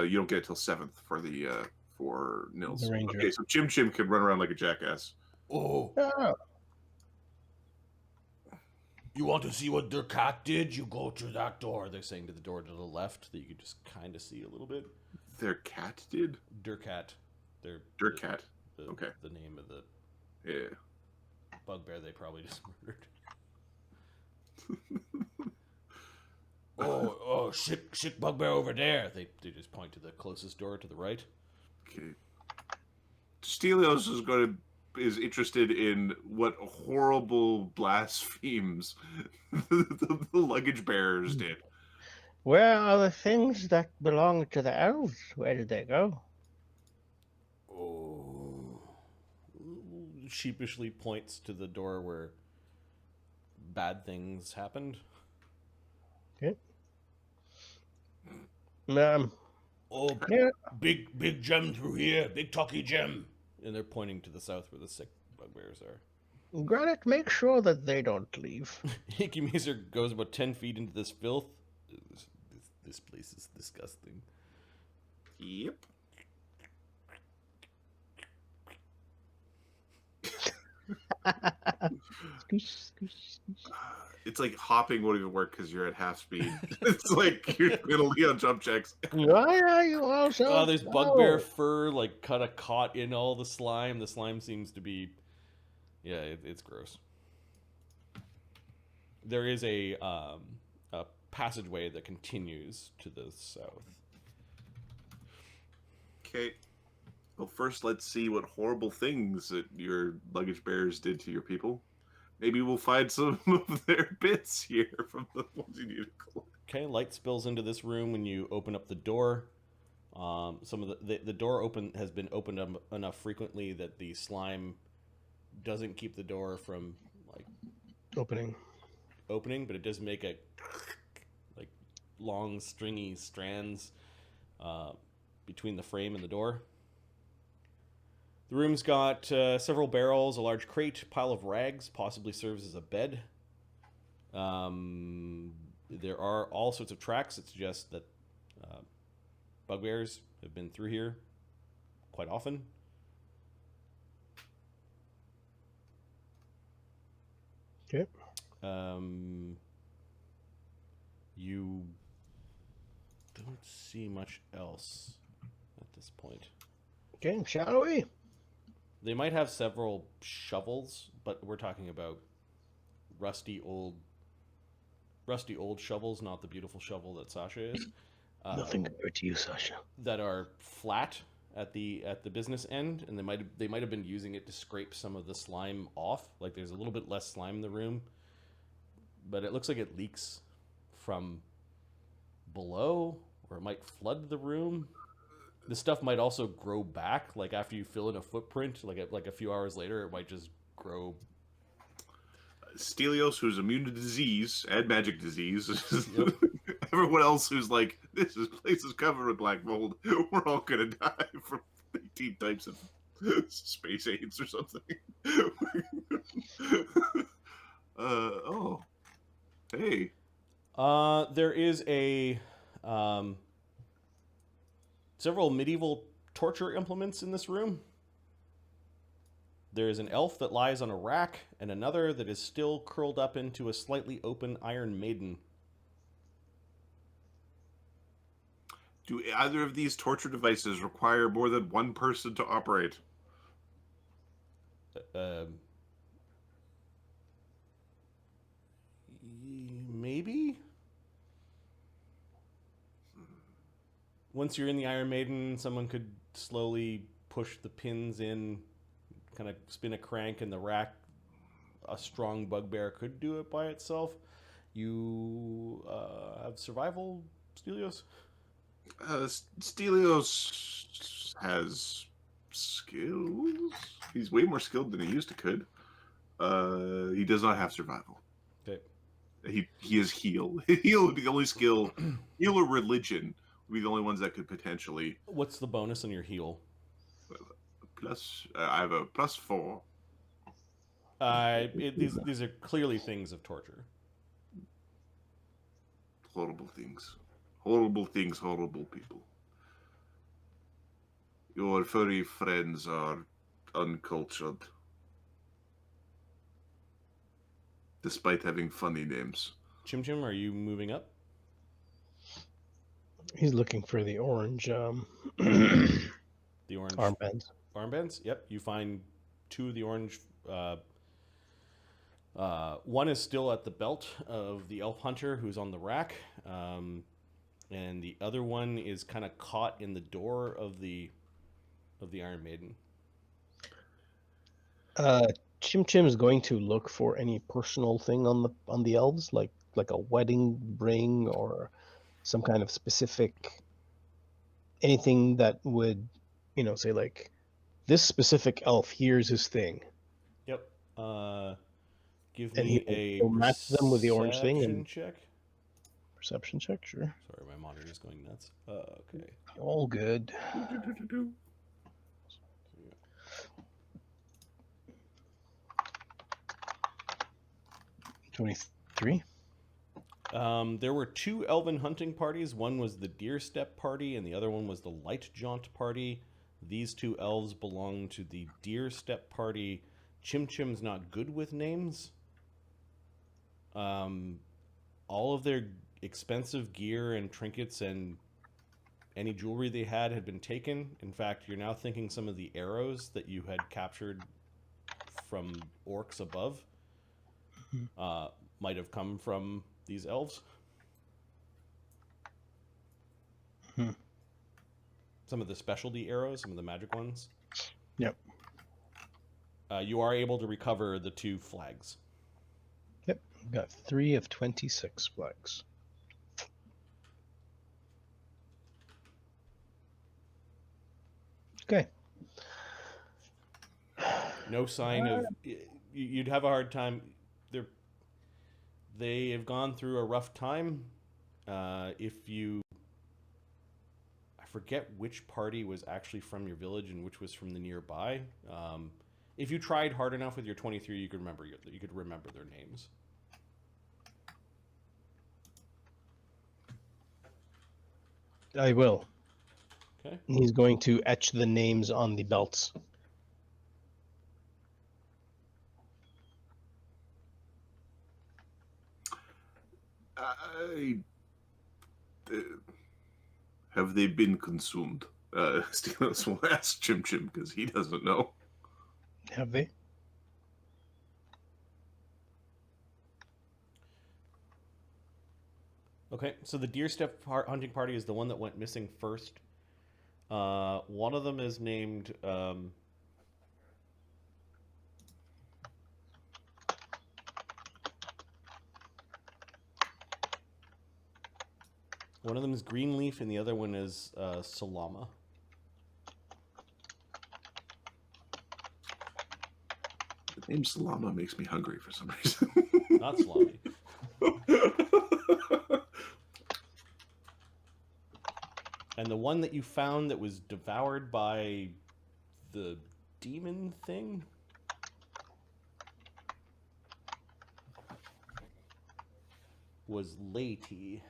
you don't get it till 7th for the for Nils. The ranger. Okay, so Chimchim can run around like a jackass. Oh, Oh, you want to see what their cat did? You go to that door. They're saying to the door to the left that you can just kind of see a little bit. Their cat did? Durcat. Durcat. The, Okay. The name of the Yeah. bugbear they probably just murdered. oh, shit bugbear over there. They just point to the closest door to the right. Okay. Stelios is interested in what horrible blasphemes the luggage bearers did. where are the things that belong to the elves? Where did they go? Oh. Sheepishly points to the door where bad things happened. Okay. Oh, Yeah. big gem through here. Big talky gem. And they're pointing to the south where the sick bugbears are. Granite, make sure that they don't leave. Hickey Mazer goes about 10 feet into this filth. This place is disgusting. Yep. It's like hopping won't even work because you're at half speed. It's like you're penalty on jump checks. Why are you all so Oh, there's slow? bugbear fur like kind of caught in all the slime. The slime seems to be, yeah, it's gross. There is a passageway that continues to the south. Okay. Well, first let's see what horrible things that your luggage bearers did to your people. Maybe we'll find some of their bits here from the ones you need to collect. Okay, light spills into this room when you open up the door. Some of the door has been opened up enough frequently that the slime doesn't keep the door from like Opening. but it does make a like long stringy strands between the frame and the door. The room's got several barrels, a large crate, pile of rags, possibly serves as a bed. There are all sorts of tracks that suggest that bugbears have been through here quite often. Okay. You don't see much else at this point. Okay, shall we? They might have several shovels, but we're talking about rusty old shovels, not the beautiful shovel that Sasha is. Nothing compared to you, Sasha. That are flat at the business end, and they might have been using it to scrape some of the slime off. Like there's a little bit less slime in the room, but it looks like it leaks from below, or it might flood the room. The stuff might also grow back, like after you fill in a footprint, like a few hours later, it might just grow. Stelios, who's immune to disease and magic disease. Yep. Everyone else who's like, this place is covered with black mold. We're all gonna die from 18 types of space AIDS or something. Oh, hey. There is several medieval torture implements in this room. There is an elf that lies on a rack, and another that is still curled up into a slightly open Iron Maiden. Do either of these torture devices require more than one person to operate? Maybe? Once you're in the Iron Maiden, someone could slowly push the pins in, kind of spin a crank in the rack. A strong bugbear could do it by itself. You have survival, Stelios? Stelios has skills. He's way more skilled than he used to could. He does not have survival. Okay. He is heal. Heal would be the only skill. Heal or religion would be the only ones that could potentially. What's the bonus on your heal? Plus, I have a +4. These are clearly things of torture. Horrible things. Horrible things, horrible people. Your furry friends are uncultured, despite having funny names. Chimchim, are you moving up? He's looking for the orange The orange armbands. armbands? Yep. You find two of the orange. One is still at the belt of the elf hunter who's on the rack, and the other one is kind of caught in the door of the Iron Maiden. Chimchim is going to look for any personal thing on the elves, like a wedding ring or some kind of specific anything that would, say like this specific elf. Here's his thing, Yep. Give and me a he'll match them with the orange thing. perception And check. perception check, sure. Sorry, my monitor's going nuts. Okay. All good. 23. There were two elven hunting parties. One was the Deer Step party, and the other one was the Light Jaunt party. These two elves belong to the Deer Step party. Chimchim's not good with names. All of their expensive gear and trinkets and any jewelry they had been taken. In fact, you're now thinking some of the arrows that you had captured from orcs above might have come from these elves. Some of the specialty arrows, some of the magic ones. Yep. You are able to recover the two flags. Yep. Got 3 of 26 flags. Okay. No sign of. You'd have a hard time. They have gone through a rough time. If you, I forget which party was actually from your village and which was from the nearby. If you tried hard enough with your 23, you could remember their names. I will. Okay. He's going to etch the names on the belts. Have they been consumed? Stelios will ask Chimchim because he doesn't know. Have they? Okay, so the Deer Step hunting party is the one that went missing first. One of them is named. One of them is Greenleaf, and the other one is Salama. The name Salama makes me hungry for some reason. Not Salami. And the one that you found that was devoured by the demon thing was Lady.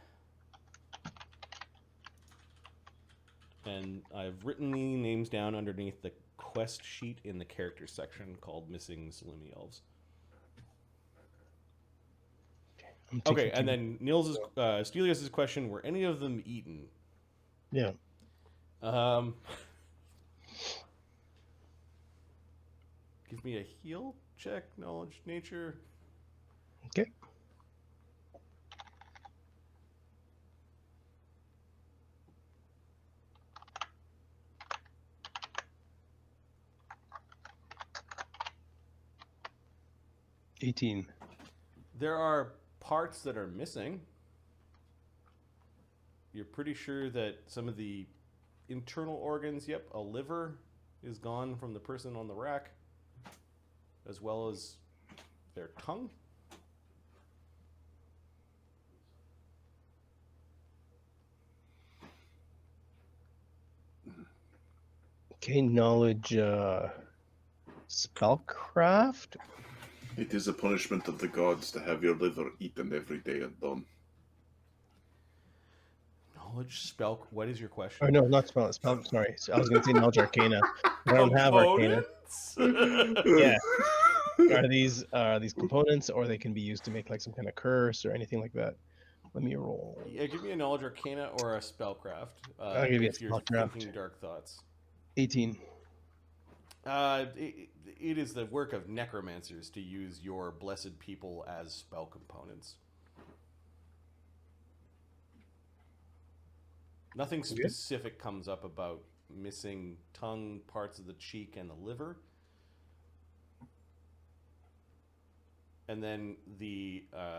And I've written the names down underneath the quest sheet in the characters section called Missing Salumi Elves. Okay, and then Nils' Stelios' question: were any of them eaten? Yeah. Give me a heal check, knowledge, nature. Okay. $18. There are parts that are missing. You're pretty sure that some of the internal organs, yep, a liver is gone from the person on the rack, as well as their tongue. Okay, knowledge, spellcraft? It is a punishment of the gods to have your liver eaten every day at dawn. Knowledge spell. What is your question? Or no, not spell. Spell. Sorry, I was going to say knowledge arcana. But I don't have arcana. Components? Yeah. Are these components, or they can be used to make like some kind of curse or anything like that? Let me roll. Yeah, give me a knowledge arcana or a spellcraft. I'll give you a If you're spellcraft. thinking dark thoughts. 18. It is the work of necromancers to use your blessed people as spell components. Nothing specific comes up about missing tongue, parts of the cheek, and the liver. And then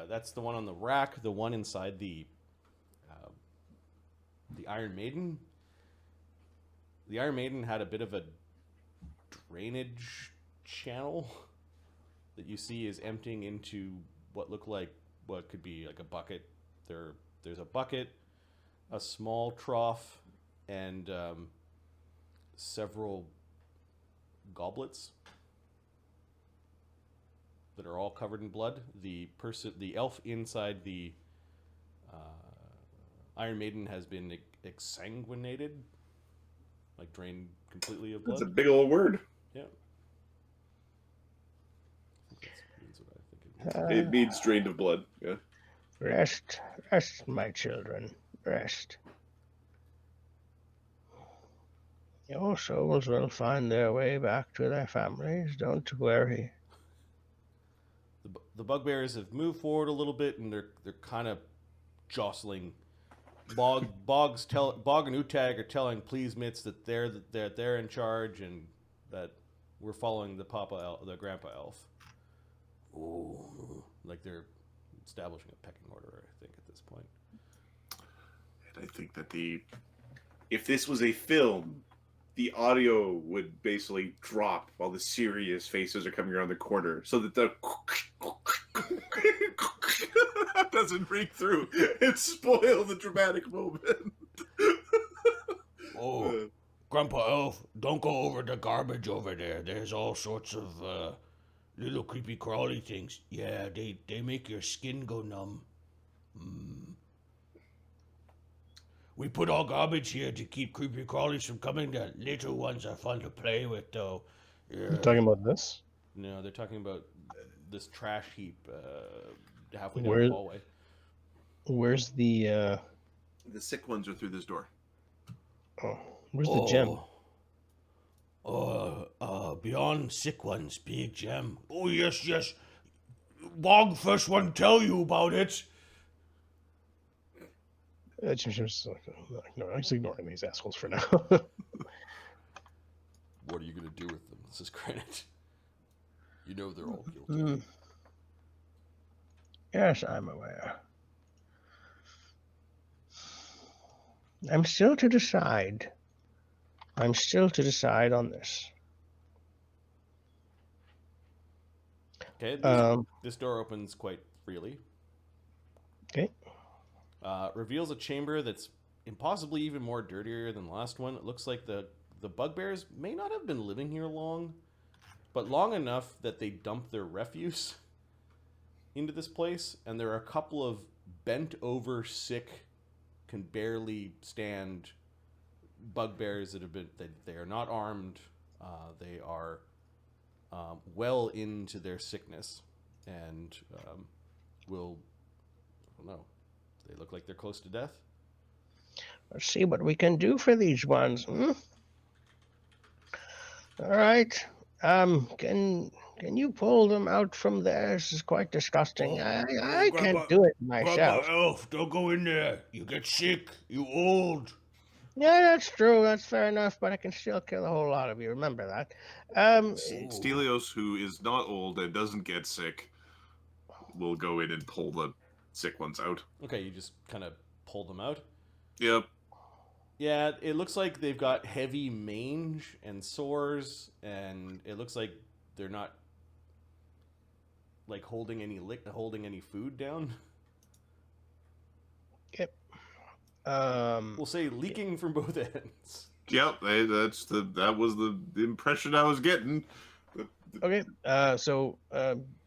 that's the one on the rack. The one inside the Iron Maiden. The Iron Maiden had a bit of a drainage channel that you see is emptying into what could be like a bucket. There's a bucket, a small trough, and several goblets that are all covered in blood. The elf inside the Iron Maiden has been exsanguinated, like drained completely of blood. That's a big old word. Yeah. I think that's what I think it means. It means drained of blood. Yeah. Rest, my children, rest. Your souls will find their way back to their families, don't worry. The bugbears have moved forward a little bit, and they're kind of jostling. Bog and Utag are telling Please Mitts that they're in charge and that we're following the grandpa elf. Ooh, like they're establishing a pecking order, I think, at this point. And I think that if this was a film, the audio would basically drop while the serious faces are coming around the corner, so that the doesn't ring through and spoil the dramatic moment. Oh, Grandpa Elf, don't go over the garbage over there. There's all sorts of little creepy crawly things. Yeah, they make your skin go numb. We put all garbage here to keep creepy crawlies from coming. The little ones are fun to play with, though. Yeah. You're talking about this? No, they're talking about this trash heap halfway down the hallway. Where's the sick ones are through this door. Oh, where's the gem? Beyond sick ones, big gem. Oh, yes. Bog first one tell you about it. Chimchim's I'm just ignoring these assholes for now. What are you going to do with them? This is Granite. You know they're all guilty. Yes, I'm aware. I'm still to decide on this. Okay, this door opens quite freely. Okay. Reveals a chamber that's impossibly even more dirtier than the last one. It looks like the bugbears may not have been living here long, but long enough that they dump their refuse into this place, and there are a couple of bent over, sick, can barely stand bugbears that they are not armed. They are well into their sickness, and I don't know. They look like they're close to death. Let's see what we can do for these ones. All right. Can you pull them out from there? This is quite disgusting. I can't do it myself. Grandpa Elf, don't go in there. You get sick. You old. Yeah, that's true. That's fair enough, but I can still kill a whole lot of you. Remember that. Stelios, who is not old and doesn't get sick, will go in and pull the sick ones out. Okay, you just kind of pull them out? Yep. Yeah, it looks like they've got heavy mange and sores, and it looks like they're not like holding any food down. Yep. We'll say leaking from both ends. Yep, that was the impression I was getting. Okay. So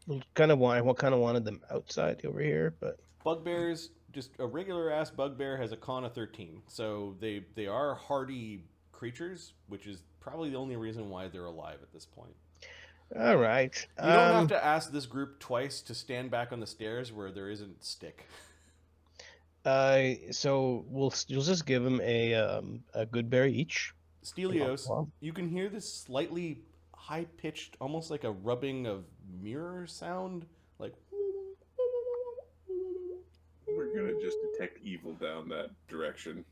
what kind of wanted them outside over here, but Bugbears just a regular ass bugbear has a con of 13, so they are hardy creatures, which is probably the only reason why they're alive at this point. All right. You don't have to ask this group twice to stand back on the stairs where there isn't stick. So you'll just give them a good berry each. Stelios, you can hear this slightly high-pitched, almost like a rubbing of mirror sound, like. We're gonna just detect evil down that direction.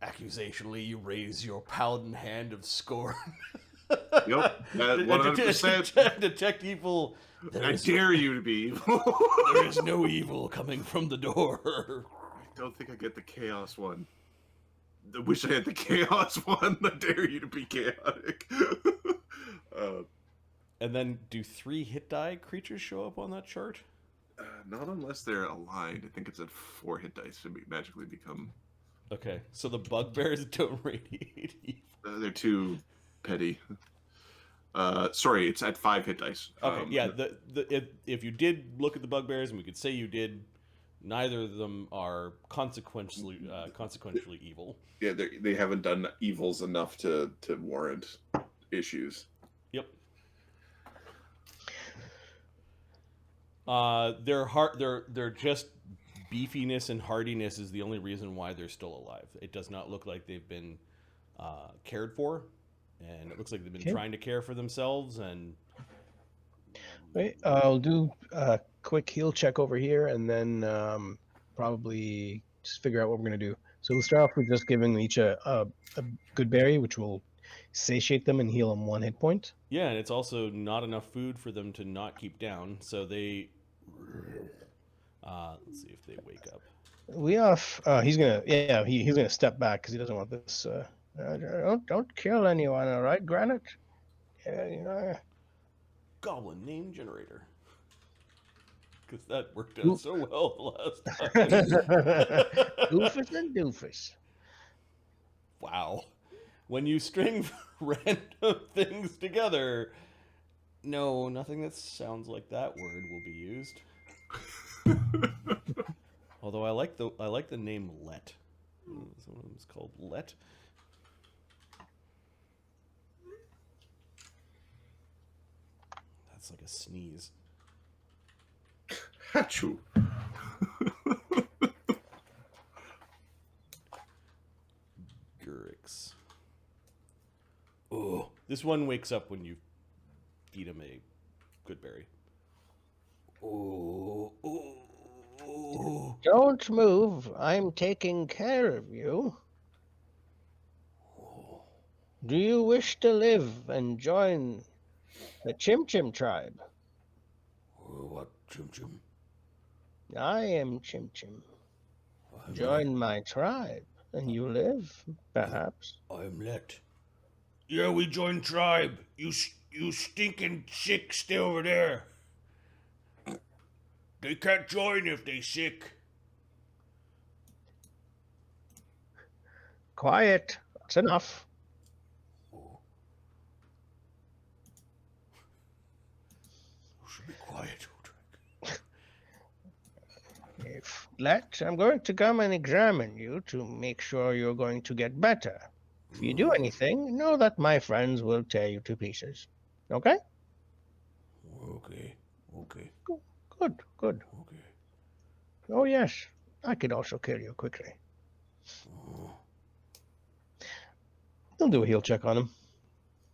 Accusationally, you raise your paladin hand of scorn. Yep, 100%. Detect evil. I dare you to be evil. There is no evil coming from the door. I don't think I get the chaos one. I wish I had the chaos one. I dare you to be chaotic. And then, do 3 hit die creatures show up on that chart? Not unless they're aligned. I think it's at 4 hit dice to magically become. Okay, so the bugbears don't radiate evil. They're too petty. Sorry, it's at 5 hit dice. Okay, yeah. If you did look at the bugbears, and we could say you did, neither of them are consequentially evil. Yeah, they haven't done evils enough to warrant issues. Yep. They're just beefiness and hardiness is the only reason why they're still alive. It does not look like they've been cared for, and it looks like they've been trying to care for themselves. And wait, I'll do a quick heal check over here, and then probably just figure out what we're gonna do. So we'll start off with just giving each a good berry, which will satiate them and heal them 1 hit point. Yeah, and it's also not enough food for them to not keep down. So they, let's see if they wake up. He's gonna step back because he doesn't want this. Don't kill anyone, all right, Granite? Yeah, Goblin name generator. Because that worked out so well the last time. Doofus and Doofus. Wow. When you string random things together, no, nothing that sounds like that word will be used. Although I like the name Let. It's called Let. That's like a sneeze. Achoo. Oorex. Oh, this one wakes up when you feed him a good berry. Oh. Don't move. I'm taking care of you. Do you wish to live and join the Chimchim tribe? What Chimchim? I am Chimchim. Join my tribe, and you live, perhaps. I'm Let. Yeah, we joined tribe. You stinking sick, stay over there. They can't join if they sick. Quiet. That's enough. Should be quiet, Let, I'm going to come and examine you to make sure you're going to get better. If you do anything, know that my friends will tear you to pieces. Okay? Okay. Good. Okay. Oh, yes. I could also kill you quickly. I'll do a heal check on him.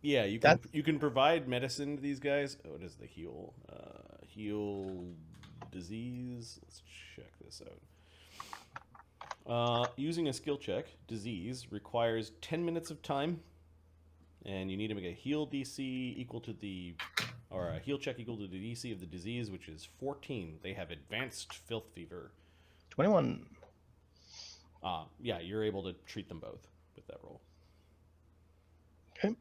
Yeah, you can provide medicine to these guys. Oh, what is the heal? Heal disease. Let's check this out. Using a skill check, disease requires 10 minutes of time, and you need to make a heal DC equal to the, or a heal check equal to the DC of the disease, which is 14. They have advanced filth fever. 21. Yeah, you're able to treat them both with that roll. Okay.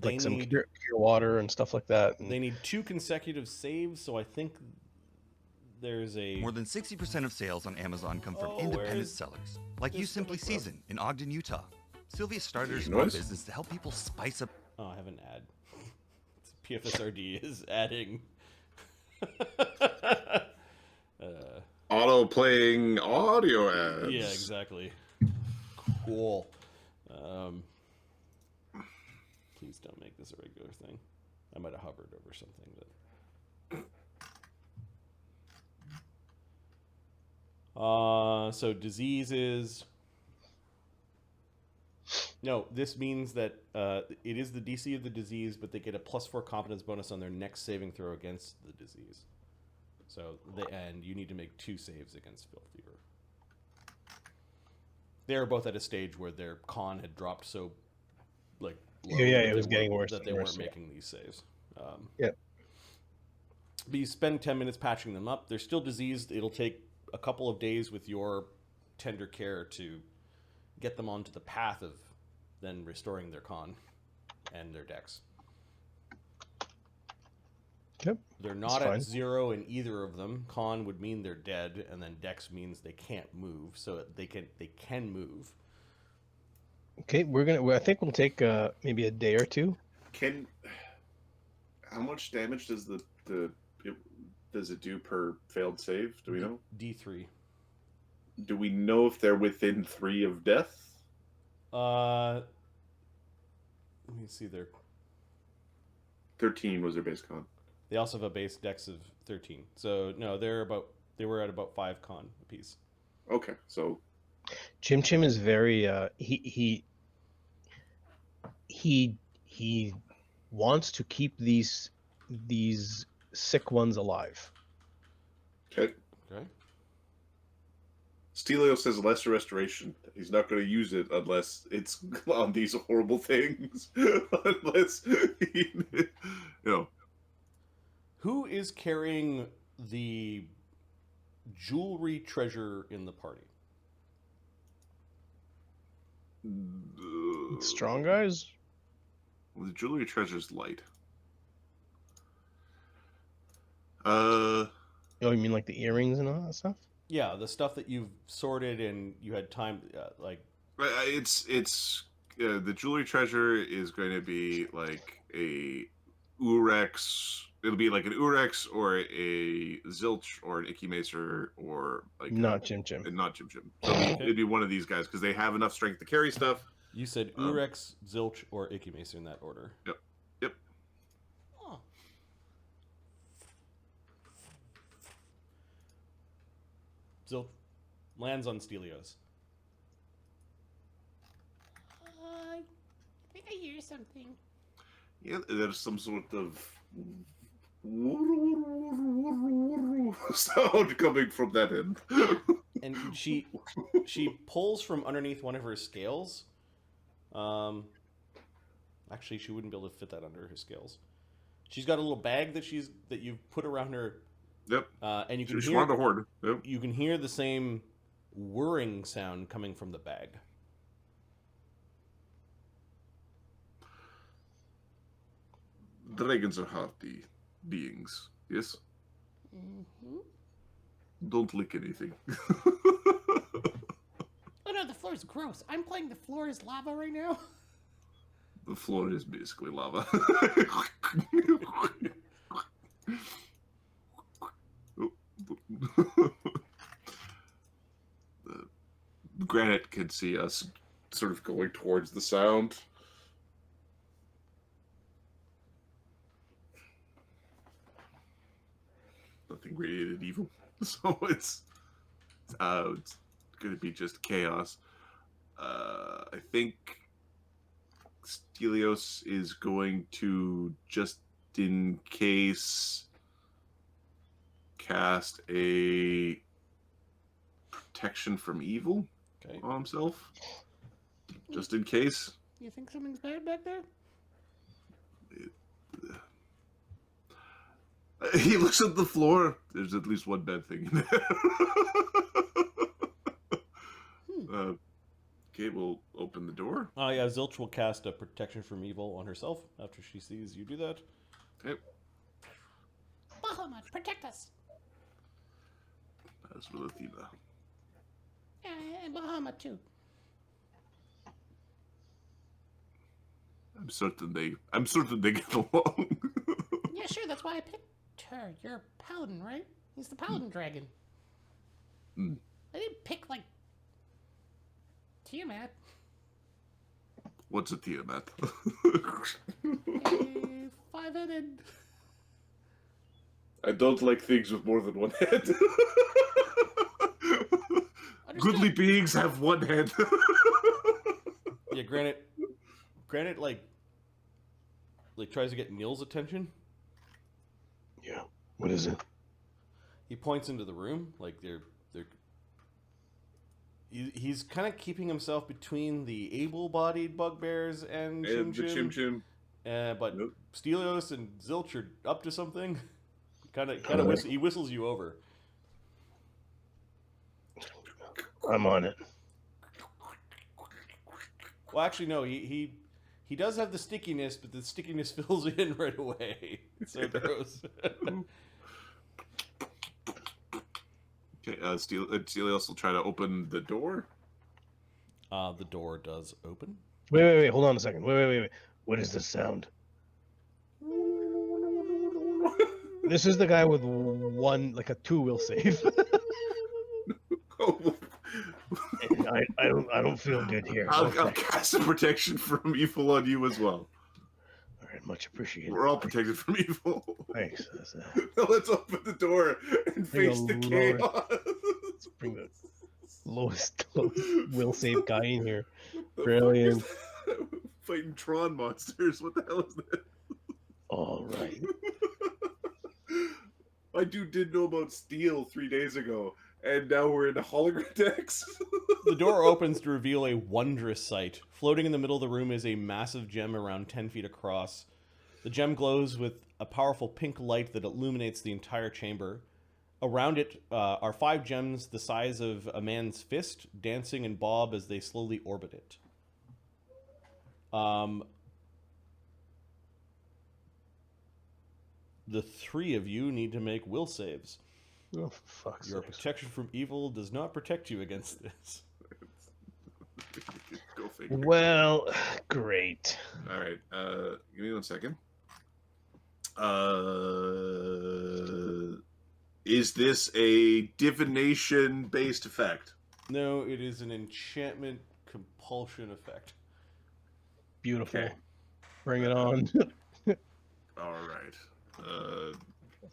Like some cure water and stuff like that. They need 2 consecutive saves, so I think there's a... More than 60% of sales on Amazon come from independent sellers, like You Simply Season in Ogden, Utah. Sylvia started a small business to help people spice up... Oh, I have an ad. PFSRD is adding... Auto-playing audio ads. Yeah, exactly. Cool. Please don't make this a regular thing. I might have hovered over something that. So diseases. No, this means that it is the DC of the disease, but they get a +4 competence bonus on their next saving throw against the disease. So and you need to make 2 saves against Filth Fever. They are both at a stage where their con had dropped so low it was getting worse that they and worse, weren't making these saves. Yeah. But you spend 10 minutes patching them up. They're still diseased. It'll take a couple of days with your tender care to get them onto the path of then restoring their con and their dex. Yep. They're not at 0 in either of them. Con would mean they're dead, and then dex means they can't move. So they can move. Okay, I think we'll take maybe a day or two. How much damage does does it do per failed save? Do we know? D3. Do we know if they're within 3 of death? Let me see there. 13 was their base con. They also have a base dex of 13. So no, they were at about 5 con apiece. Okay, so Chimchim is very he wants to keep these sick ones alive. Okay. Stelios says lesser restoration. He's not going to use it unless it's on these horrible things. Unless Who is carrying the jewelry treasure in the party? Strong guys? Well, the jewelry treasure's light. Oh, you mean like the earrings and all that stuff? Yeah, the stuff that you've sorted and you had time, like... It's the jewelry treasure is going to be like a Oorex. It'll be like an Oorex or a Zilch or an Icky Macer or like not Chimchim. Not Chimchim. So it'd be one of these guys because they have enough strength to carry stuff. You said Oorex, Zilch, or Icky Macer in that order. Yep. Oh. Zilch lands on Stelios. I think I hear something. Yeah, there's some sort of sound coming from that end. And she pulls from underneath one of her scales. Actually, she wouldn't be able to fit that under her scales. She's got a little bag that you've put around her. Yep. And you can She's hear one of the horde. Yep. You can hear the same whirring sound coming from the bag. Dragons are hardy beings. Yes. Mm-hmm. Don't lick anything. Oh no, the floor is gross. I'm playing the floor is lava right now. The floor is basically lava. Granite can see us sort of going towards the sound. Nothing radiated evil. So it's going to be just chaos. I think Stelios is going to, just in case, cast a protection from evil on himself. Just in case. You think something's bad back there? He looks at the floor. There's at least one bad thing in there. Okay, we'll open the door. Yeah, Zilch will cast a protection from evil on herself after she sees you do that. Okay. Bahamut, protect us. As will Athena. And Bahamut too. I'm certain they get along. Yeah, sure. That's why I picked her. You're a paladin, right? He's the paladin dragon. I didn't pick, like, Tiamat. What's a Tiamat? A five-headed. I don't like things with more than one head. Goodly beings have one head. Yeah, Granite, like tries to get Nils' attention. Yeah. What is it? He points into the room, like he's kind of keeping himself between the able-bodied bugbears and the Chimchim. Chimchim. But Nope. Stelios and Zilch are up to something. Kind of Alright. he whistles you over. I'm on it. Well, actually, no. He does have the stickiness, but the stickiness fills in right away. It's so gross. Okay, Stelios will try to open the door. The door does open. Wait. Hold on a second. Wait. What is this sound? This is the guy with one, like a 2-will save. Oh, I don't feel good here. I'll cast a protection from evil on you as well. All right, much appreciated. We're all protected from evil. Thanks. Now let's open the door and face the chaos. Bring the lowest will save guy in here. Brilliant. Fighting Tron monsters. What the hell is that? All right. My dude did know about steel 3 days ago, and now we're in the hologram decks. The door opens to reveal a wondrous sight. Floating in the middle of the room is a massive gem around 10 feet across. The gem glows with a powerful pink light that illuminates the entire chamber. Around it are 5 gems the size of a man's fist, dancing and bob as they slowly orbit it. The 3 of you need to make will saves. Oh, for fuck's Your sake. protection from evil does not protect you against this. Go figure. Well, great. All right. Give me 1 second. Is this a divination-based effect? No, it is an enchantment compulsion effect. Beautiful. Okay. Bring it on. All right.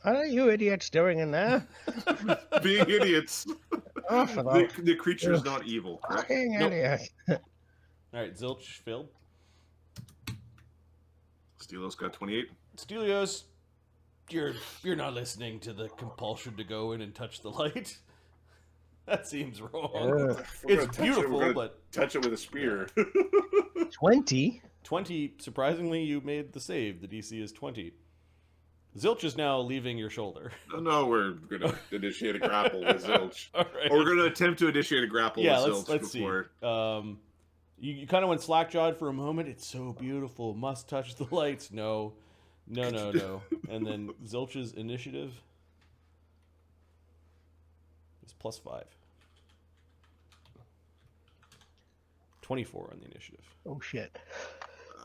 What are you idiots doing in there? Being idiots. Oh, for the The creature is not evil, correct? fucking Nope. idiot. Alright, Zilch failed. Stelios got 28. Stelios, you're not listening to the compulsion to go in and touch the light. That seems wrong. We're It's gonna touch it, beautiful, we're gonna but touch it with a spear. 20? 20, surprisingly, you made the save. The DC is 20. Zilch is now leaving your shoulder. No, we're gonna initiate a grapple with Zilch. All right. Or we're gonna attempt to initiate a grapple Yeah, with let's Zilch see. before. You kind of went slack-jawed for a moment. It's so beautiful. Must touch the lights. No. And then Zilch's initiative is +5. 24 on the initiative. Oh, shit.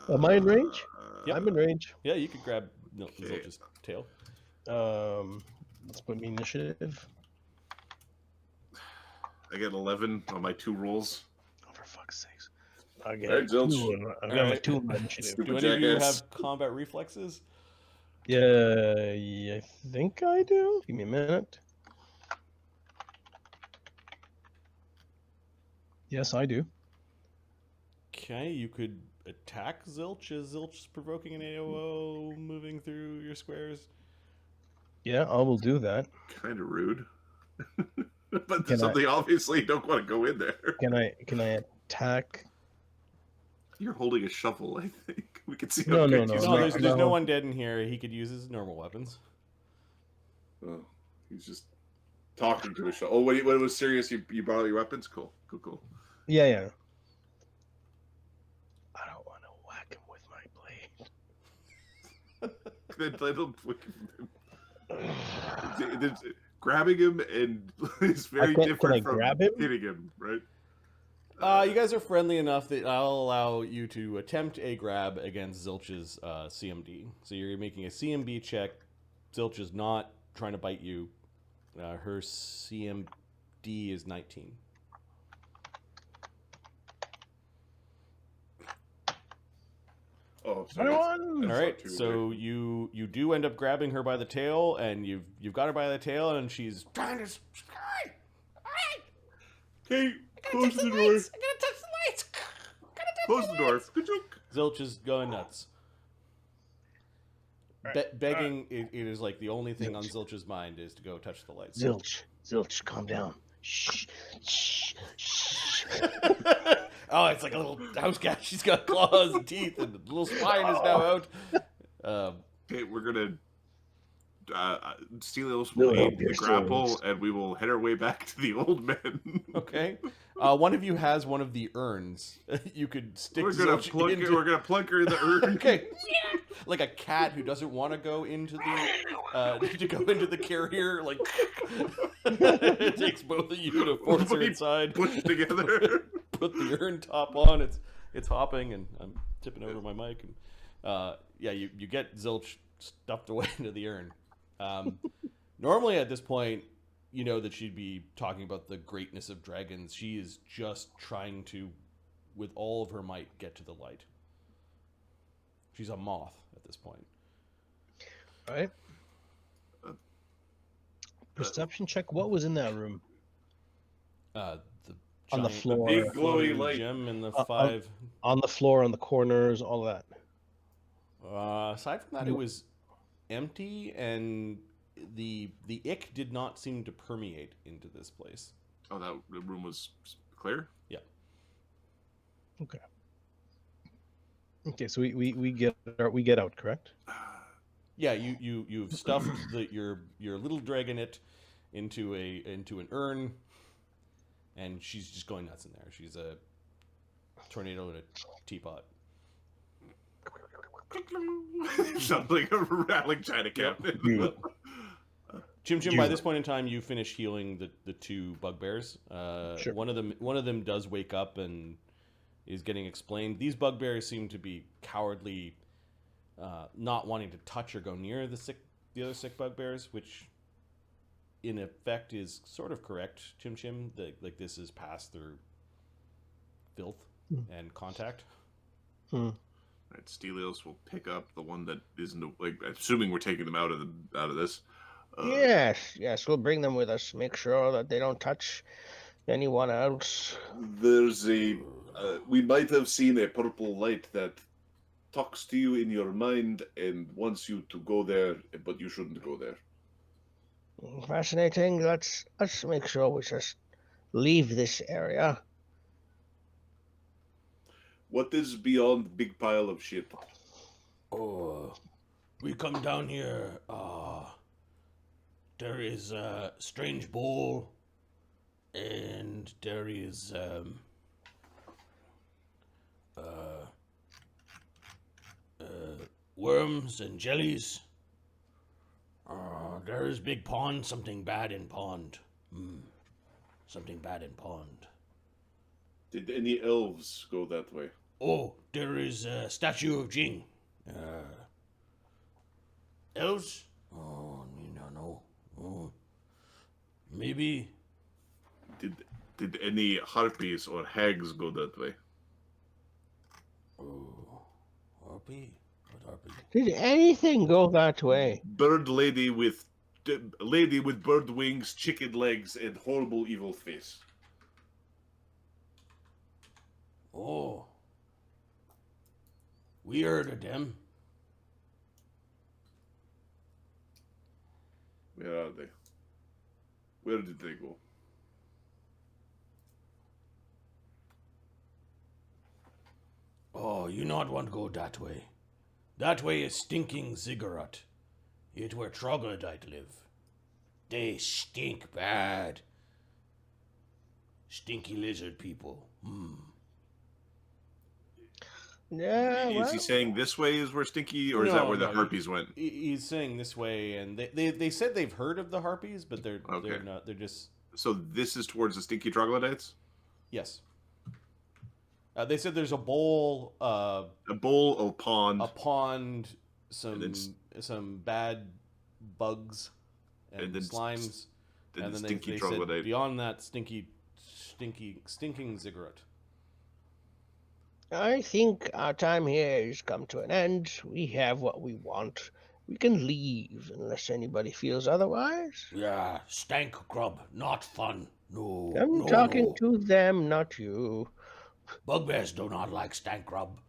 Am I in range? Yep. I'm in range. Yeah, you could grab Okay. Zilch's tail. Let's put me initiative. I get 11 on my 2 rolls. Oh, for fuck's sakes. I get Alright, Zilch. 2. I've got my Alright. 2 in my initiative. Stupid Do any of you jackass. have combat reflexes? Yeah, I think I do. Give me a minute. Yes, I do. Okay, you could attack Zilch as Zilch's provoking an AOO moving through your squares. Yeah, I will do that. Kind of rude. But Can there's something obviously you don't want to go in there. Can I attack? You're holding a shovel, I think. We can see No, how no, good no, you No, are. there's no undead in here. He could use his normal weapons. Oh, he's just talking to a shovel. Oh, when it was serious, you brought out your weapons? Cool. Yeah. I don't want to whack him with my blade. Then let him grabbing him and is very different can I from grab him? hitting him, right? You guys are friendly enough that I'll allow you to attempt a grab against Zilch's CMD. So you're making a CMB check. Zilch is not trying to bite you. Her CMD D is 19. Oh, sorry. Everyone! All right, so you do end up grabbing her by the tail, and you've got her by the tail, and she's Trying to. Alright! Okay, I close gotta touch the the door. lights! I gotta touch the lights! Gotta touch Close the the door. lights! Good joke. Zilch is going nuts. Begging it is like the only thing on Zilch's mind is to go touch the lights. Zilch, calm down. Shh, shh, shh. Oh, it's like a little house cat. She's got claws and teeth, and the little spine is now out. Okay, we're gonna. Stelios We'll will help aid your the grapple, souls. and we will head our way back to the old men. Okay. One of you has one of the urns. You could stick. We're gonna Zilch plunk. into... We're gonna plunk her in the urn. Okay. Like a cat who doesn't want to go into the carrier. Like it takes both of you to force her inside. Push together. Put the urn top on. It's hopping, and I'm tipping over my mic. And yeah, you get Zilch stuffed away into the urn. Normally at this point, you know that she'd be talking about the greatness of dragons. She is just trying to, with all of her might, get to the light. She's a moth at this point. All right. Perception check. What was in that room? The On the giant- floor. Big glowy floating light. gem in the on- 5. On the floor, on the corners, all that. Aside from that, it was empty, and the ick did not seem to permeate into this place. Oh, that the room was clear. Yeah. Okay. Okay, so we get out, correct? Yeah, you've stuffed your little dragonette into an urn, and she's just going nuts in there. She's a tornado in a teapot. Sounds like a rattling China cabinet. Chimchim, by this point in time, you finish healing the two bugbears. Sure. One of them does wake up and is getting explained. These bugbears seem to be cowardly, not wanting to touch or go near the other sick bugbears, which in effect is sort of correct, Chimchim. Like this is past their filth and contact. Right, Stelios will pick up the one that isn't like. Assuming we're taking them out of this. Yes, we'll bring them with us. Make sure that they don't touch anyone else. There's a. We might have seen a purple light that talks to you in your mind and wants you to go there, but you shouldn't go there. Fascinating. Let's make sure we just leave this area. What is beyond the big pile of shit? Oh, we come down here. There is a strange bowl, and there is worms and jellies. There is big pond. Something bad in pond. Something bad in pond. Did any elves go that way? Oh, there is a statue of Jing. Elves? Oh, no. Oh, maybe. Did any harpies or hags go that way? Oh, harpy? What harpy? Did anything go that way? Bird lady with bird wings, chicken legs, and horrible evil face. Oh, we heard of them. Where are they? Where did they go? Oh, you not want to go that way. That way is stinking ziggurat. It where troglodyte live. They stink bad. Stinky lizard people. Yeah, Is he saying this way is where Stinky, or is that where the No, harpies went? He's saying this way, and they said they've heard of the harpies, but they're Okay. not. They're just So this is towards the Stinky troglodytes? yes. They said there's a bowl, A pond, a pond, some And some bad bugs and and then slimes. And then stinky they said troglodyte. beyond that, stinking ziggurat. I think our time here has come to an end. We have what we want. We can leave unless anybody feels otherwise. Yeah, stank grub, not fun. No, I'm no, talking no. to them, not you. Bugbears do not like stank grub.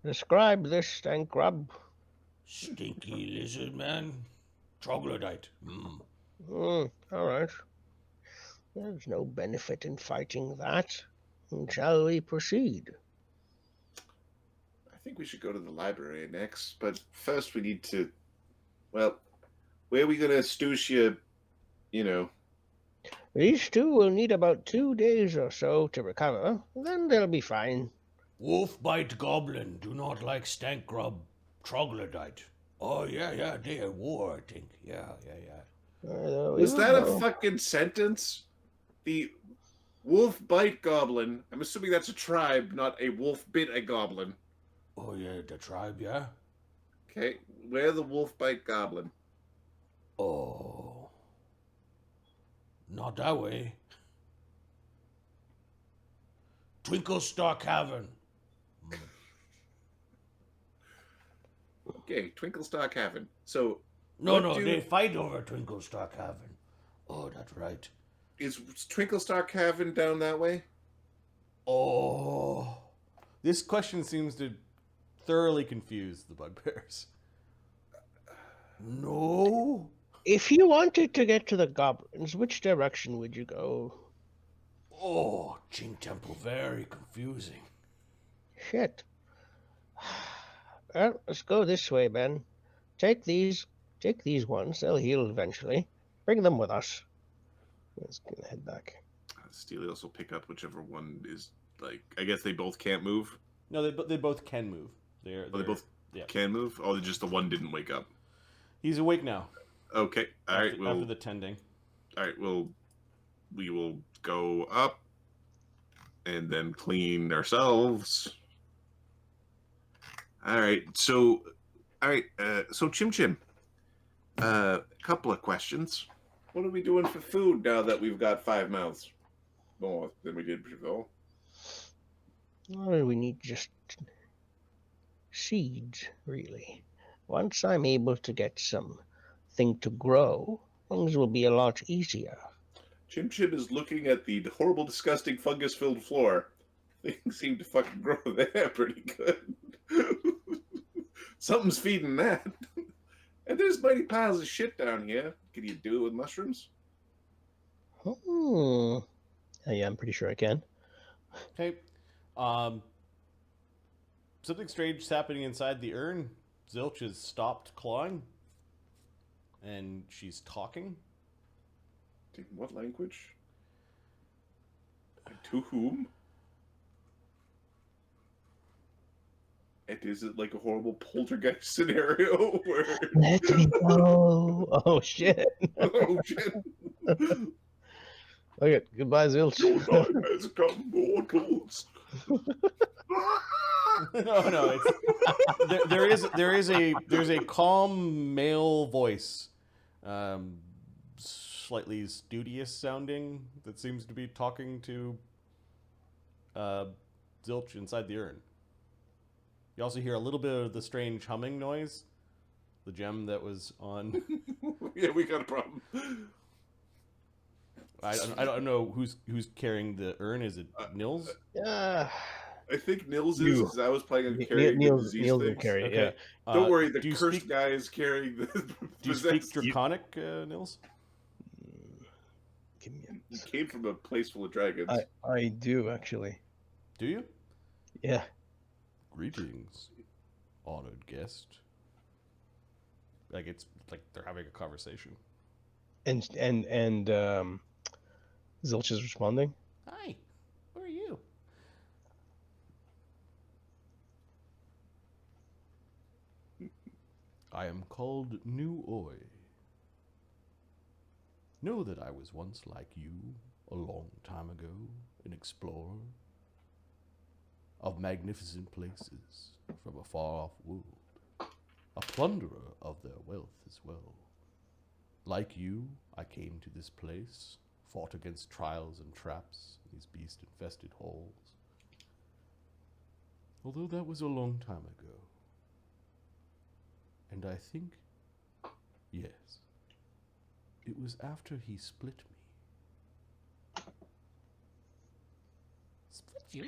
Describe this stank grub. Stinky lizard man. Troglodyte. All right. There's no benefit in fighting that. Shall we proceed? I think we should go to the library next, but first we need to. Well, where are we gonna stoosh you? These two will need about 2 days or so to recover. Then they'll be fine. Wolf bite goblin do not like stank grub. Troglodyte. Oh, yeah, they are war, I think. Yeah. Was that a fucking sentence? The wolf bite goblin. I'm assuming that's a tribe, not a wolf bit a goblin. Oh, yeah, the tribe, yeah? Okay, where the wolf bite goblin? Oh. Not that way. Twinkle Star Cavern. Okay, Twinkle Star Cavern. So No, they fight over Twinkle Star Cavern. Oh, that's right. is Twinkle Star Cavern down that way? Oh. This question seems to thoroughly confuse the bugbears. No. If you wanted to get to the goblins, which direction would you go? Oh, Jing Temple, very confusing. Shit. Well, let's go this way, Ben. Take these ones. They'll heal eventually. Bring them with us. Let's head back. Stelios will pick up whichever one is like. I guess they both can't move. No, they both can move. They both can move. Oh, just the one didn't wake up. He's awake now. Okay. All right. After the tending. All right. We will go up and then clean ourselves. All right. So Chimchim. A couple of questions. What are we doing for food now that we've got 5 mouths more than we did before? Well, we need just seeds, really. Once I'm able to get something to grow, things will be a lot easier. Chimchim is looking at the horrible, disgusting, fungus-filled floor. Things seem to fucking grow there pretty good. Something's feeding that. And there's mighty piles of shit down here. Can you do it with mushrooms? Yeah, I'm pretty sure I can. Okay. Something strange is happening inside the urn. Zilch has stopped clawing. And she's talking. In what language? And to whom? And is it like a horrible poltergeist scenario where... Let me go. Oh, shit. Oh, shit. Okay, goodbye, Zilch. Your time has come, mortals. No. There's a calm male voice, slightly studious sounding, that seems to be talking to Zilch inside the urn. You also hear a little bit of the strange humming noise, the gem that was on. Yeah, we got a problem. I don't know who's carrying the urn. Is it Nils? Yeah. I think Nils You. is, because I was planning on carrying the disease Nils will things. carry it, Okay. yeah. Don't worry, do the you cursed speak- guy is carrying the Do you speak possessed. Draconic, Nils? Give me He came from a place full of dragons. I do, actually. Do you? Yeah. Greetings, honored guest. Like it's like they're having a conversation. And Zilch is responding. Hi, who are you? I am called Nuoi. Know that I was once like you, a long time ago, an explorer of magnificent places from a far-off world, a plunderer of their wealth as well. Like you, I came to this place, fought against trials and traps, these beast-infested halls. Although that was a long time ago. And I think, yes, it was after he split me. Split you?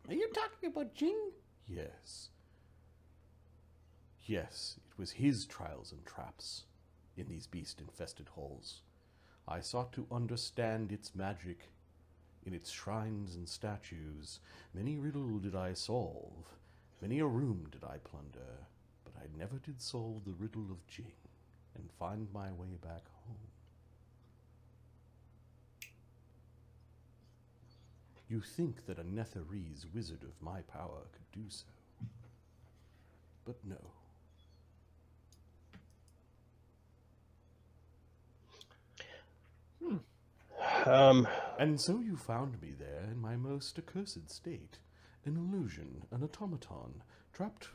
Are you talking about Jing? Yes. Yes, it was his trials and traps in these beast-infested halls. I sought to understand its magic. In its shrines and statues, many riddle did I solve, many a room did I plunder, but I never did solve the riddle of Jing and find my way back home. You think that a Netherese wizard of my power could do so, but no. And so you found me there in my most accursed state, an illusion, an automaton, trapped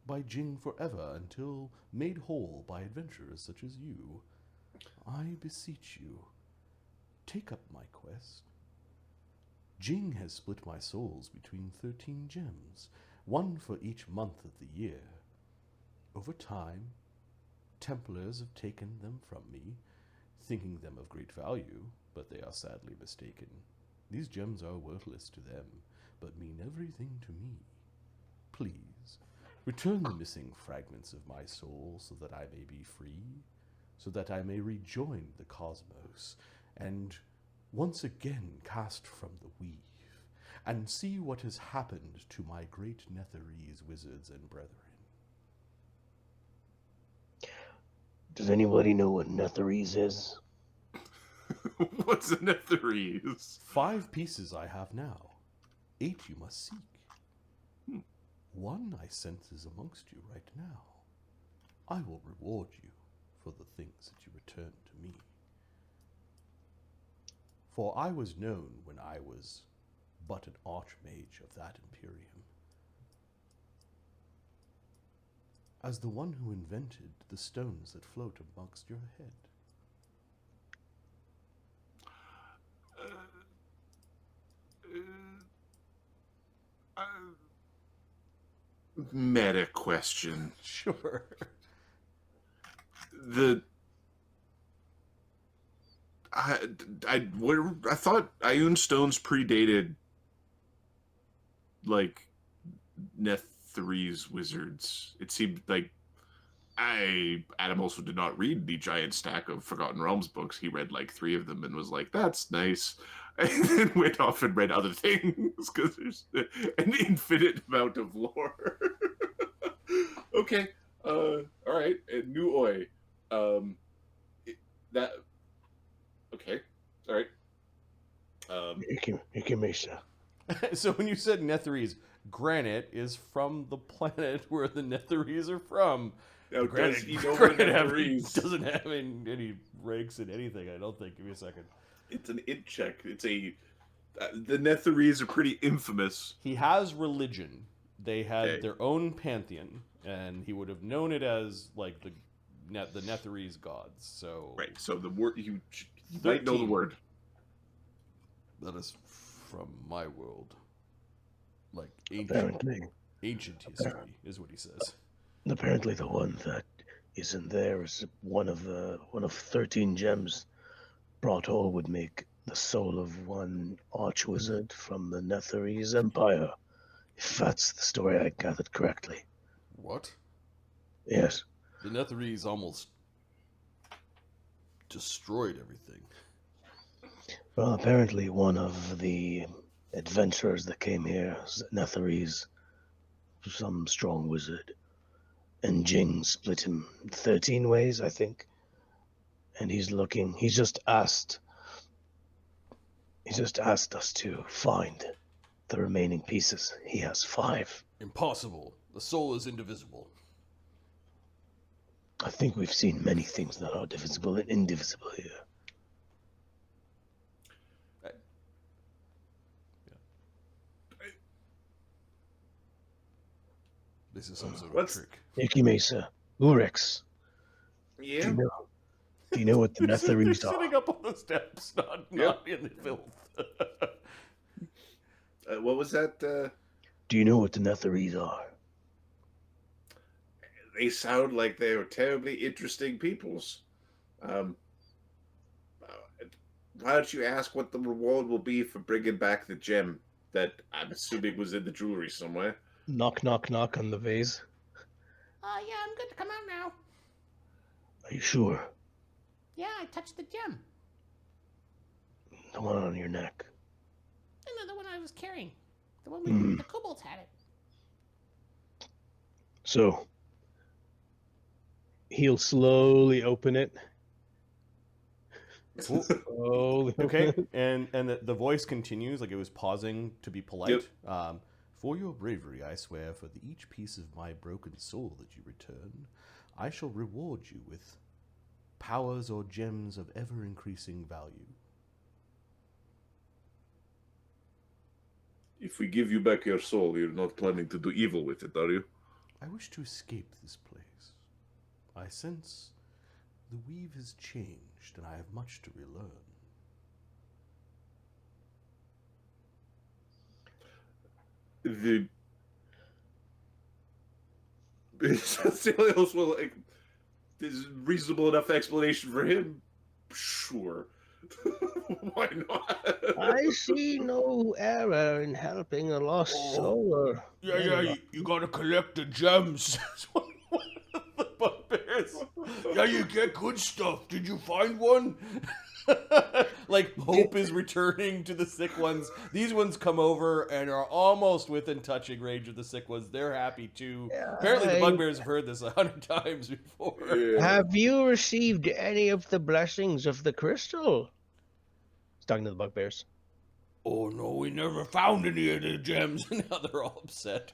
by Jing forever until made whole by adventurers such as you. I beseech you, take up my quest. Jing has split my souls between 13 gems, one for each month of the year. Over time, Templars have taken them from me, thinking them of great value, but they are sadly mistaken. These gems are worthless to them, but mean everything to me. Please, return the missing fragments of my soul so that I may be free, so that I may rejoin the cosmos, and once again cast from the weave, and see what has happened to my great Netherese wizards and brethren. Does anybody know what Netherese is? What's a Netherese? 5 pieces I have now. 8 you must seek. 1 I sense is amongst you right now. I will reward you for the things that you return to me. For I was known when I was but an archmage of that Imperium, as the one who invented the stones that float amongst your head. Meta question. Sure. I thought Ioun stones predated like Netherese wizards. It seemed like Adam also did not read the giant stack of Forgotten Realms books. He read like 3 of them and was like, "That's nice," and then went off and read other things because there's an infinite amount of lore. Okay, all right, and Nuoi, that okay, all right. Ikimesa. So when you said Netherese, granite is from the planet where the Netherese are from. Now, Granite, does he know granite Netherese? doesn't have any ranks in anything, I don't think. Give me a second. It's an int check. It's a the Netherese are pretty infamous. He has religion. They had Okay. their own pantheon, and he would have known it as like the Netherese gods. So Right. So the word you might know the 13. word. That is from my world, like Apparently, ancient history is what he says. apparently the one that isn't there is one of 13 gems brought whole would make the soul of one archwizard from the Netherese Empire. If that's the story I gathered correctly. What? Yes. The Netherese almost destroyed everything. Well, apparently one of the adventurers that came here, Netherese, some strong wizard, and Jing split him 13 ways, I think. And he's just asked us to find the remaining pieces. He has 5. Impossible. The soul is indivisible. I think we've seen many things that are divisible and indivisible here. This is some sort of What's- trick. Ikimesa, Oorex, Yeah. Do you know what the They're Netheries sitting are? up on the steps, not in the filth. What was that? Do you know what the Netheries are? They sound like they were terribly interesting peoples. Um, why don't you ask what the reward will be for bringing back the gem that I'm assuming was in the jewelry somewhere? Knock, knock, knock on the vase. Yeah, I'm good to come out now. Are you sure? Yeah, I touched the gem. The one on your neck. No, the one I was carrying. The one the kobolds had it. So, He'll slowly open it. Slowly open Okay, it. and the voice continues, like it was pausing to be polite. For your bravery, I swear, for each piece of my broken soul that you return, I shall reward you with powers or gems of ever-increasing value. If we give you back your soul, you're not planning to do evil with it, are you? I wish to escape this place. I sense the weave has changed, and I have much to relearn. The Stelios will, like, is reasonable enough explanation for him. Sure. Why not? I see no error in helping a lost soul. Or You gotta collect the gems. One of the bugbears. Yeah, you get good stuff. Did you find one? Like, hope is returning to the sick ones. These ones come over and are almost within touching range of the sick ones. They're happy too. Apparently the bugbears have heard this 100 times before. Yeah. have you received any of the blessings of the crystal? He's talking to the bugbears. Oh no, we never found any of the gems. Now they're all upset.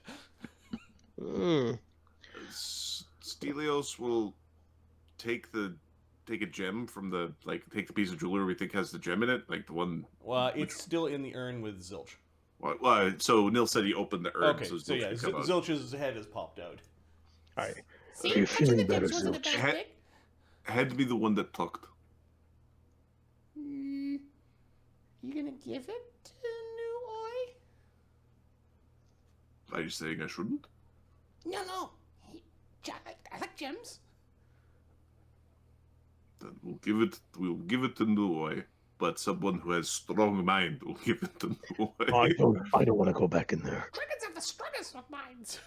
Stelios will take a gem from the, like, take the piece of jewelry we think has the gem in it, like the one. Well, it's still in the urn with Zilch. Well, so Nils said he opened the urn. Okay, so so yeah, can come out. Zilch's head has popped out. All right. See, Are you touching the feeling better, gems wasn't a Zilch? bad thing. Had to be the one that talked. You gonna give it to Nuoi? Are you saying I shouldn't? No. I like gems. Then we'll give it to Nuoi, but someone who has strong mind will give it to Nuoi. I don't want to go back in there. Dragons have the strongest of minds.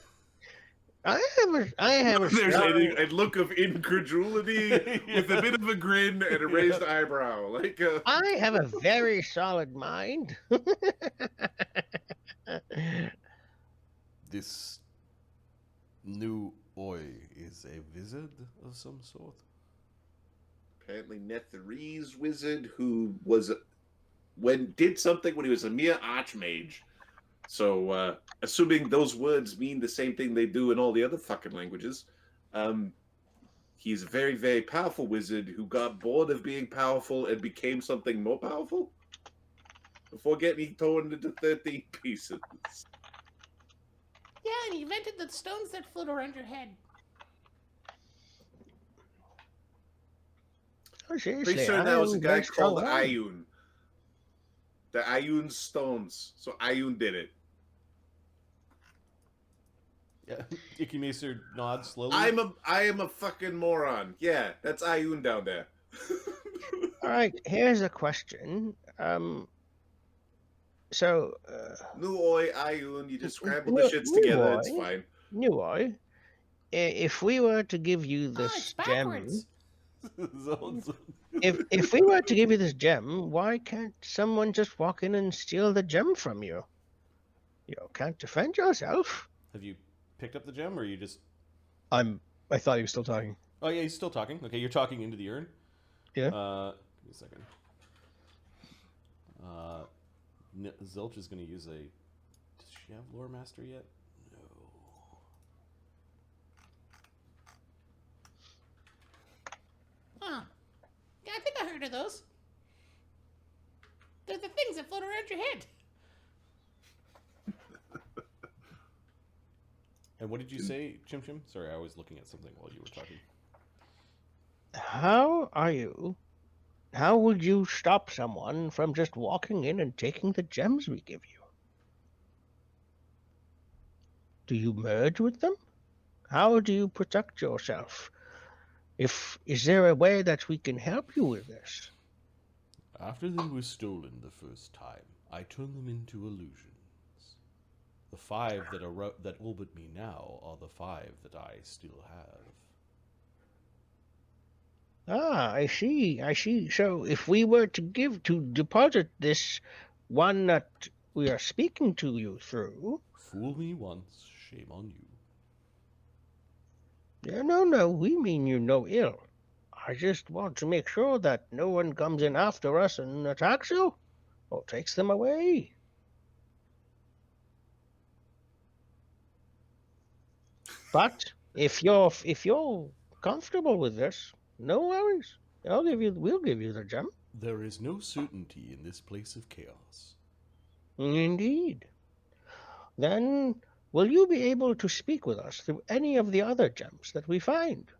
I have a There's strong- a look of incredulity with a bit of a grin and a raised eyebrow. Like, I have a very solid mind. This Nuoi is a wizard of some sort. apparently Netherese wizard who did something when he was a mere archmage. So, assuming those words mean the same thing they do in all the other fucking languages, he's a very, very powerful wizard who got bored of being powerful and became something more powerful before getting torn into 13 pieces. Yeah, and he invented the stones that float around your head. Oh, seriously, Pretty sure there was a I'm guy very called strong mind. Ayun. The Ayun stones. So Ayun did it. Yeah, Icky Macer nods slowly. I am a fucking moron. Yeah, that's Ayun down there. All right, here's a question. So, Nuoi, Ayun, you just scramble the shits together, it's Nuoi? fine. Nuoi, if we were to give you It's this gem, backwards. if we were to give you this gem, why can't someone just walk in and steal the gem from you? You can't defend yourself. Have you picked up the gem, or you just... I thought he was still talking. Oh, yeah, he's still talking. Okay, you're talking into the urn. Yeah. Give me a second. Zilch is going to use a... Does she have Lore Master yet? No. Huh. Yeah, I think I heard of those. They're the things that float around your head. And what did you say, Chimchim? Sorry, I was looking at something while you were talking. How are you? How would you stop someone from just walking in and taking the gems we give you? Do you merge with them? How do you protect yourself? Is there a way that we can help you with this? After they were stolen the first time, I turned them into illusions. The 5 that orbit me now are the 5 that I still have. Ah, I see, I see. So if we were to deposit this one that we are speaking to you through... Fool me once, shame on you. Yeah, no, we mean you no ill. I just want to make sure that no one comes in after us and attacks you, or takes them away. But if you're comfortable with this, no worries. We'll give you the gem. There is no certainty in this place of chaos. Indeed. Then will you be able to speak with us through any of the other gems that we find?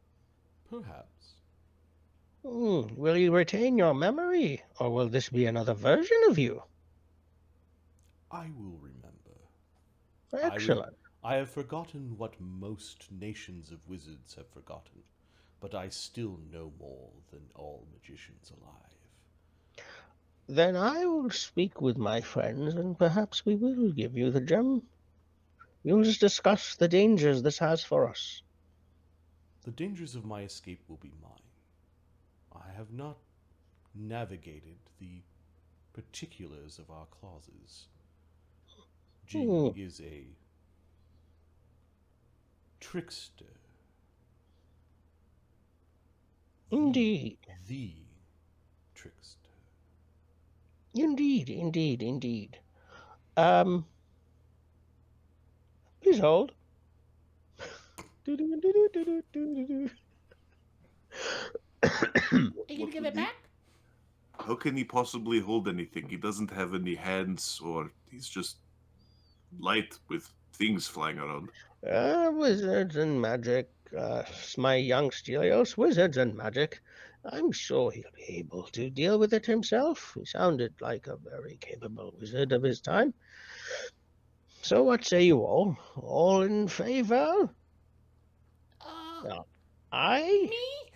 Perhaps. Will you retain your memory, or will this be another version of you? I will remember. Excellent. I have forgotten what most nations of wizards have forgotten, but I still know more than all magicians alive. Then I will speak with my friends, and perhaps we will give you the gem. We'll just discuss the dangers this has for us. The dangers of my escape will be mine. I have not navigated the particulars of our clauses. Jing is a trickster. Indeed. The trickster. Indeed. Please hold. Are you gonna give it back? How can he possibly hold anything? He doesn't have any hands, or he's just light with things flying around. Wizards and magic. My young Stelios, wizards and magic. I'm sure he'll be able to deal with it himself. He sounded like a very capable wizard of his time. So what say you all? All in favor? Aye? Me?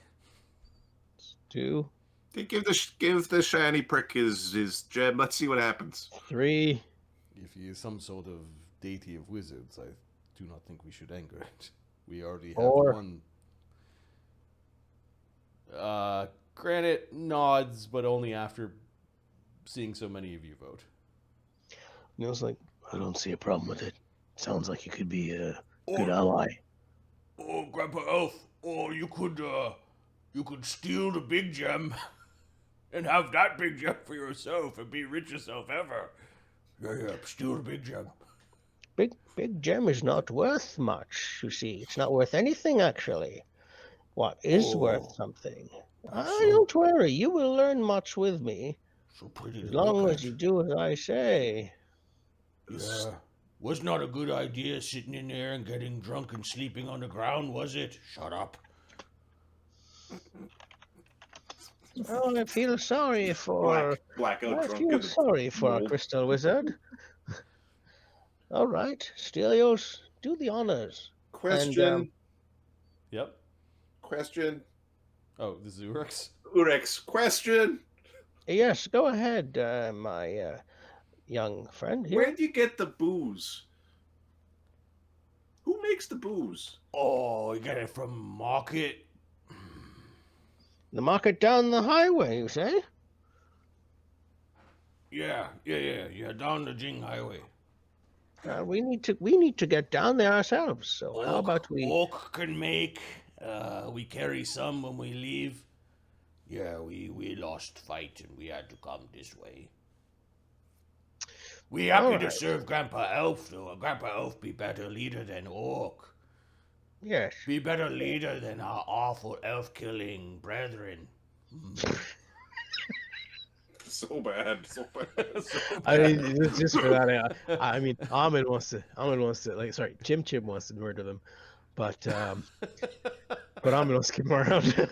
2, Give the shiny prick his gem. Let's see what happens. 3. If he is some sort of deity of wizards, I do not think we should anger it. We already have 4. one. Granite nods, but only after seeing so many of you vote. Nils like, I don't see a problem with it. Sounds like you could be a good ally. Oh, Grandpa Elf, or you could steal the big gem and have that big gem for yourself and be richest elf ever. Yeah, steal the big gem. Big gem is not worth much, you see. It's not worth anything, actually. What is worth something? Don't worry, you will learn much with me. So pretty As to long look as you do as I say. Yeah. Was not a good idea sitting in there and getting drunk and sleeping on the ground, was it? Shut up. Oh, I feel sorry for... Blackout I drunk. feel sorry for our crystal wizard. All right, Stelios, do the honors. Question. And, Yep. Question. Oh, this is Oorex? Oorex, question. yes, go ahead, my young friend here. Where do you get the booze? Who makes the booze? Oh, you get it from market? The market down the highway, you say? Yeah, down the Jing Highway. We need to get down there ourselves. So how about we? Oak can make. We carry some when we leave. Yeah, we lost fight and we had to come this way. We happy to serve Grandpa Elf, though. Grandpa Elf be better leader than Orc. Yes. Be better leader than our awful elf-killing brethren. So bad. I mean, just for that. I mean, Ahmed wants to. Chimchim wants to murder them, but Ahmed wants to keep them around.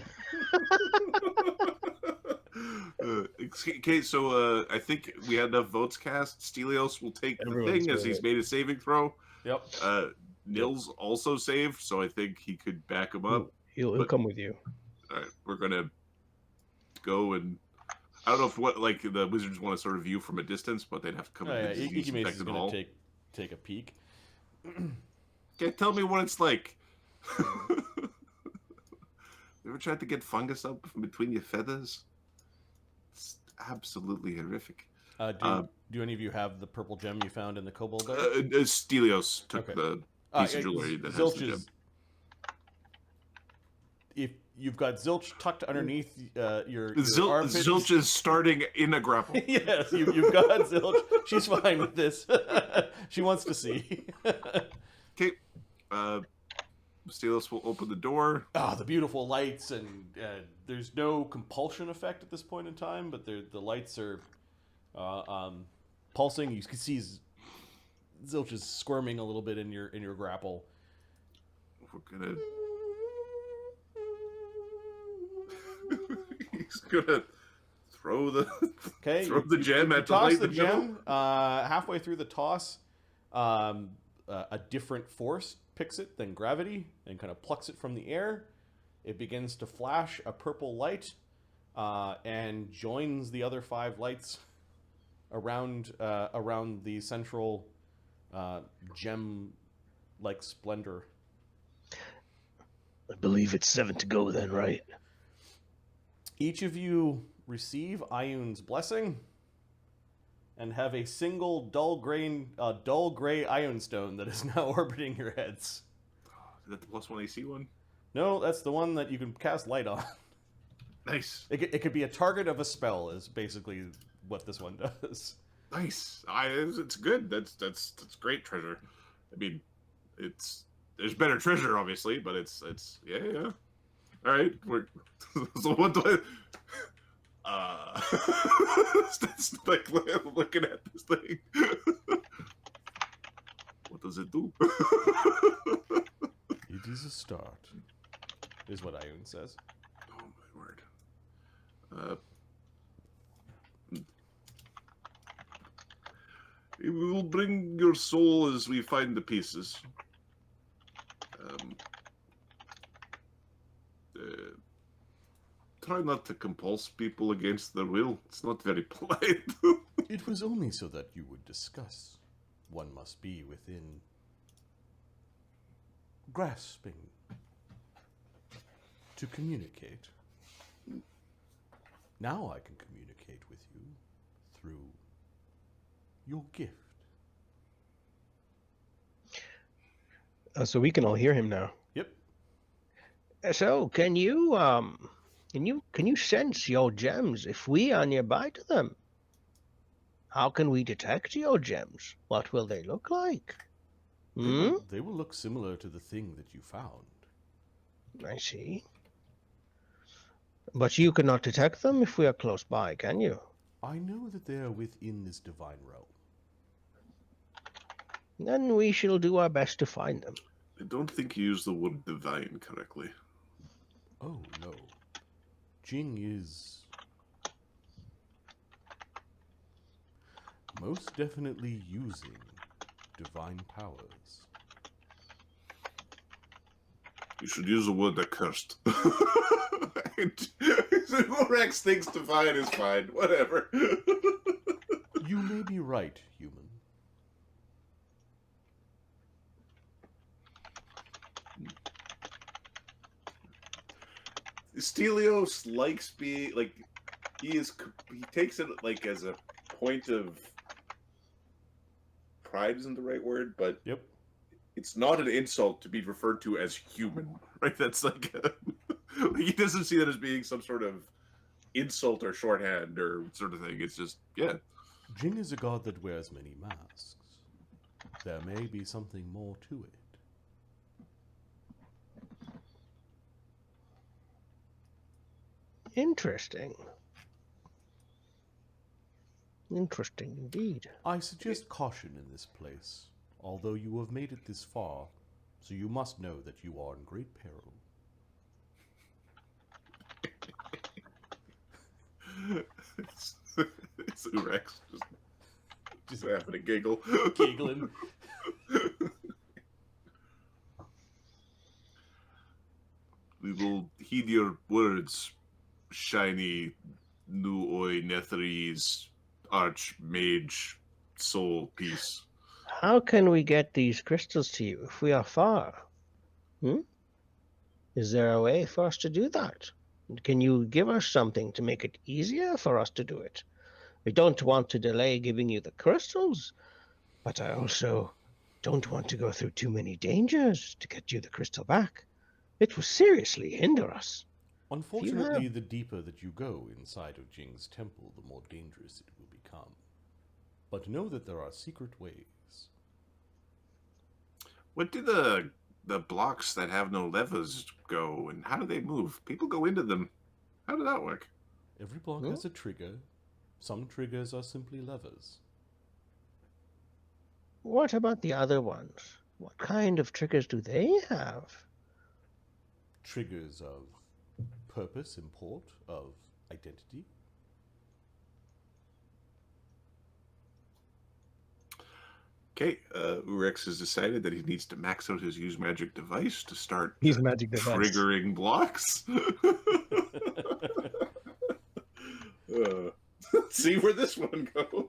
Okay, so I think we had enough votes cast. Stelios will take Everyone's the thing as doing he's it. made a saving throw. Yep. Nils also saved, so I think he could back him up. He'll But- come with you. All right, we're gonna go and I don't know if like the wizards want to sort of view from a distance, but they'd have to come Oh, into yeah, the Icky Mace is disease-infected going hall. to take a peek. Okay, tell me what it's like. You ever tried to get fungus up from between your feathers? It's absolutely horrific. Do any of you have the purple gem you found in the kobold bag? Stelios took Okay. the piece of jewelry that has Zilch the gem. If you've got Zilch tucked underneath your armpit. Zilch is starting in a grapple. Yes, you've got Zilch. She's fine with this. She wants to see. Okay. Stelios will open the door. The beautiful lights, and there's no compulsion effect at this point in time, but the lights are pulsing. You can see Zilch is squirming a little bit in your grapple. We're gonna. He's gonna throw the gem at the toss light the in the middle. gem. Halfway through the toss, a different force picks it than gravity and kind of plucks it from the air. It begins to flash a purple light and joins the other 5 lights around the central gem-like splendor. I believe it's 7 to go then, right? Each of you receive Ioun's blessing and have a single dull gray Ioun stone that is now orbiting your heads. Is that the +1 AC one? No, that's the one that you can cast light on. Nice. It could be a target of a spell is basically what this one does. Nice. It's good. That's great treasure. I mean, there's better treasure obviously, but it's yeah. All right. So what do I? That's like looking at this thing. What does it do? It is a start, is what Ioun says. Oh my word. We will bring your soul as we find the pieces. Try not to compulse people against their will. It's not very polite. It was only so that you would discuss. One must be within grasping to communicate. Now I can communicate with you through your gift. So we can all hear him now. Yep. So, can you sense your gems if we are nearby to them? How can we detect your gems? What will they look like? They will look similar to the thing that you found. I see. But you cannot detect them if we are close by, can you? I know that they are within this divine realm. Then we shall do our best to find them. I don't think you used the word divine correctly. Oh, no. Jing is most definitely using divine powers. You should use the word accursed. Oorex thinks divine is fine. Whatever. You may be right, human. Stelios likes being like he takes it like as a point of pride isn't the right word, but Yep. it's not an insult to be referred to as human, right? That's like, like he doesn't see that as being some sort of insult or shorthand or sort of thing. It's just Jing is a god that wears many masks. There may be something more to it. Interesting. Interesting indeed. I suggest caution in this place, although you have made it this far, so you must know that you are in great peril. It's Oorex. Just having a giggle. Giggling. We will heed your words, shiny Nuoi Netherese archmage soul piece. How can we get these crystals to you if we are far? Is there a way for us to do that? Can you give us something to make it easier for us to do it? We don't want to delay giving you the crystals, but I also don't want to go through too many dangers to get you the crystal back. It will seriously hinder us. Unfortunately, the deeper that you go inside of Jing's temple, the more dangerous it will become. But know that there are secret ways. What do the blocks that have no levers go, and how do they move? People go into them. How did that work? Every block has a trigger. Some triggers are simply levers. What about the other ones? What kind of triggers do they have? Triggers of purpose, import, of identity. Okay, Oorex has decided that he needs to max out his use magic device to start magic device. triggering blocks. Let's see where this one goes.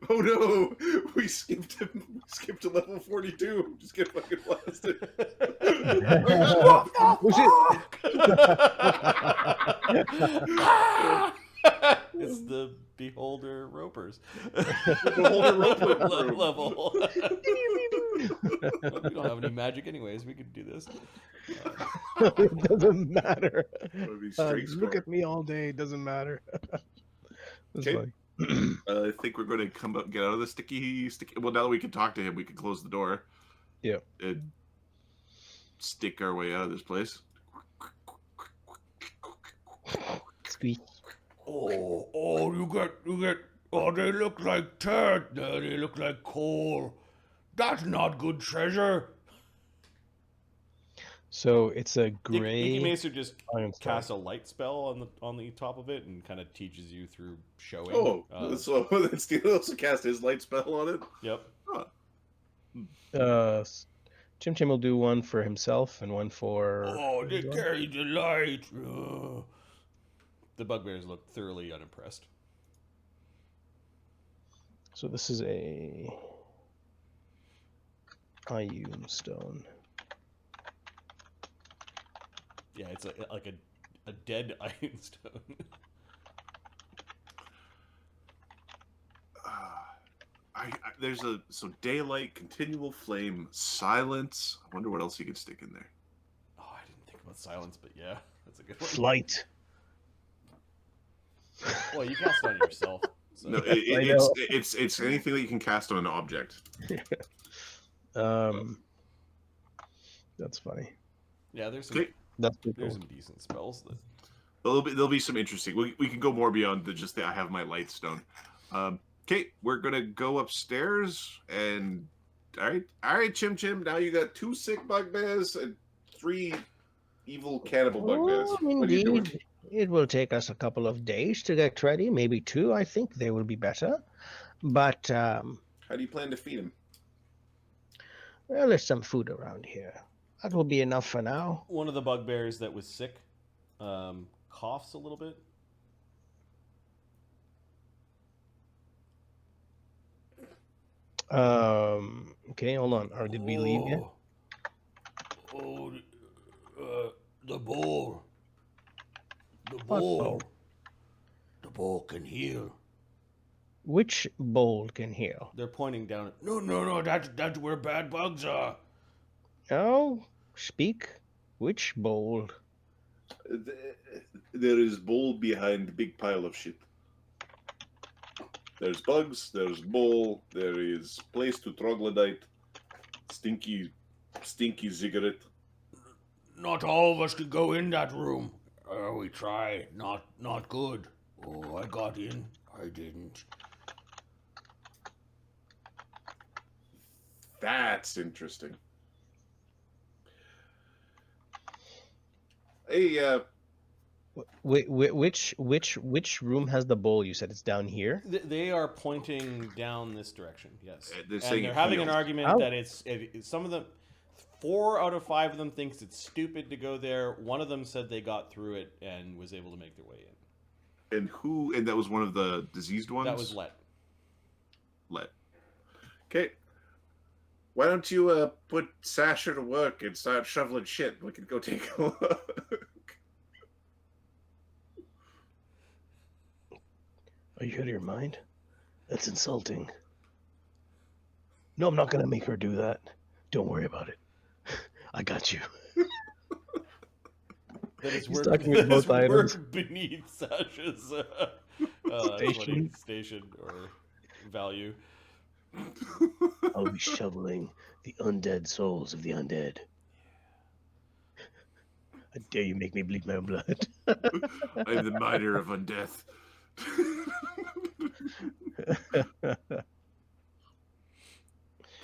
Oh no, we skipped him. We skipped to level 42. Just get fucking blasted. It's the Beholder Ropers. Beholder Roper level. We don't have any magic anyways. We could do this. It doesn't matter. Look Look at me all day. It doesn't matter. That's Okay. funny. I think we're going to get out of the sticky. Well, now that we can talk to him, we can close the door. Yeah. And stick our way out of this place. Squeak. Oh, you get. Oh, they look like dirt. No, they look like coal. That's not good treasure. So it's a Icky gray. Macer just iron stone. casts a light spell on the top of it and kind of teaches you through showing. Oh, so Stelios cast his light spell on it? Yep. Huh. Chimchim will do one for himself and one for. Oh, they carry the light. The bugbears look thoroughly unimpressed. So this is a Iyun stone. Yeah, it's like a dead iron stone. There's daylight, continual flame, silence. I wonder what else you could stick in there. Oh, I didn't think about silence, but yeah, that's a good one. Flight. Well, you cast it on yourself. So. No, it's anything that you can cast on an object. That's funny. Yeah, there's some, Okay. That's pretty there's cool. some decent spells that. There'll be some interesting. We can go more beyond just the I have my light stone. Okay, we're gonna go upstairs and all right, Chimchim. Now you got 2 sick bugbears and 3 evil cannibal bugbears. Oh, What are you doing? indeed. It will take us a couple of days to get ready, maybe 2. I think they will be better. But, How do you plan to feed them? well, there's some food around here. That will be enough for now. One of the bugbears that was sick coughs a little bit. Okay, hold on. Or did we leave yet? The bowl. The What bowl. bowl? The bowl can heal. Which bowl can heal? They're pointing down at. No. That's where bad bugs are. Oh, speak. Which bowl? There is bowl behind big pile of shit. There's bugs, there's bowl, there is place to troglodyte, stinky cigarette. Not all of us could go in that room. We try. Not good. Oh, I got in. I didn't. That's interesting. Hey, Wait, which room has the bowl? You said it's down here. They are pointing down this direction. Yes, They're and saying they're it having an heals. argument that some of them. 4 out of 5 of them thinks it's stupid to go there. One of them said they got through it and was able to make their way in. And that was one of the diseased ones? That was Let. Okay. Why don't you put Sasha to work and start shoveling shit? We can go take a look. Are you out of your mind? That's insulting. No, I'm not gonna make her do that. Don't worry about it. I got you. That is He's talking with both items. beneath Sasha's station or value. I'll be shoveling the undead souls of the undead. How dare you make me bleed my own blood? I am the miner of undeath.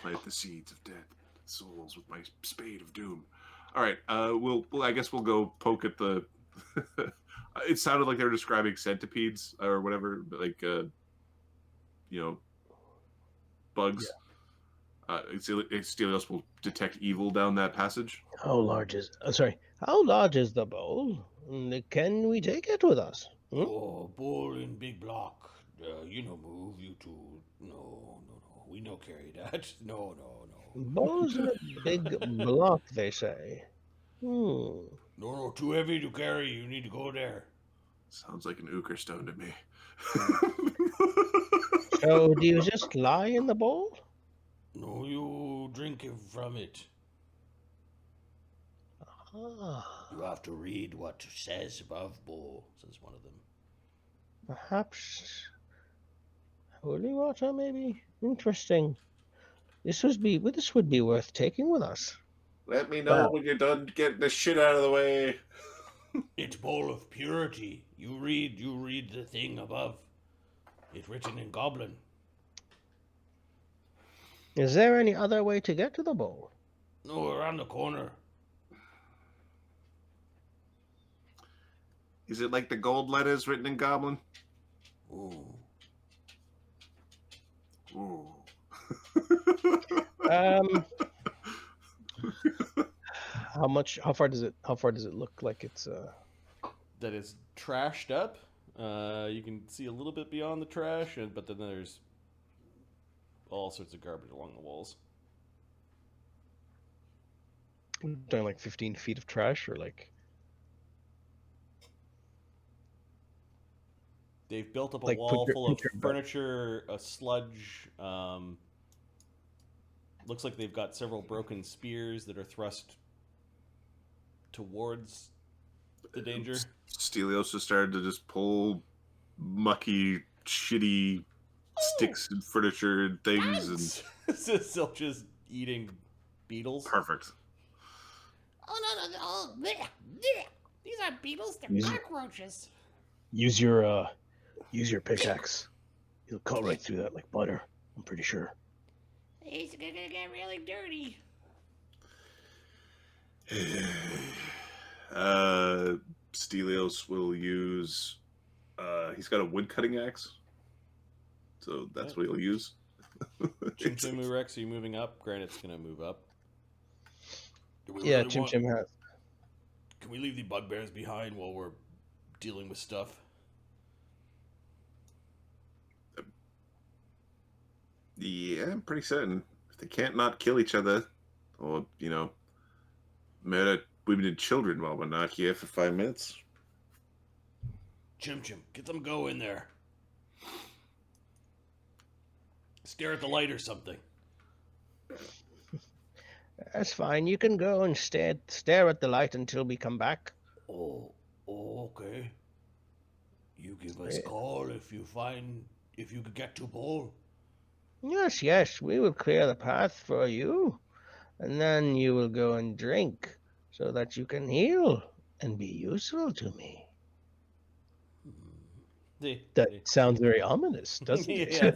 Plant the seeds of death, souls with my spade of doom. All right, I guess we'll go poke at the. It sounded like they were describing centipedes or whatever, like bugs. Yeah. Stelios will detect evil down that passage. How large is? How large is the bowl? Can we take it with us? Oh, bowl in big block. Move you two. No. We no carry that. No. Bowls in a big block, they say. No, too heavy to carry. You need to go there. Sounds like an ochre stone to me. So, do you just lie in the bowl? No, you drink from it. You have to read what says above bowl, says one of them. Perhaps holy water, maybe? Interesting. This would be worth taking with us. Let me know when you're done getting the shit out of the way. It's bowl of purity. You read the thing above. It's written in Goblin. Is there any other way to get to the bowl? No, around the corner. Is it like the gold letters written in Goblin? Ooh. How far does it look like it's That is trashed up. You can see a little bit beyond the trash, but then there's all sorts of garbage along the walls. doing like 15 feet of trash, or like They've built up a like wall full of furniture, a sludge. Looks like they've got several broken spears that are thrust towards the danger. Stelios has started to just pull mucky, shitty sticks and furniture and things. And Zilch is eating beetles. Perfect. Oh, no. Oh, bleh. These aren't beetles, they're cockroaches. Use your pickaxe. You'll cut right through that like butter. I'm pretty sure. It's gonna get really dirty. Stelios will use. He's got a wood cutting axe, so that's what he'll use. Chimchim, Oorex, are you moving up? Granite's gonna move up. Yeah, Chimchim has. Can we leave the bugbears behind while we're dealing with stuff? Yeah, I'm pretty certain. If they can't not kill each other, or, murder women and children while we're not here for 5 minutes. Chimchim, get them go in there. Stare at the light or something. That's fine. You can go and stare at the light until we come back. Oh, okay. You give us a call if you could get to bowl. Yes, we will clear the path for you, and then you will go and drink so that you can heal and be useful to me. That sounds very ominous, doesn't it? Yeah,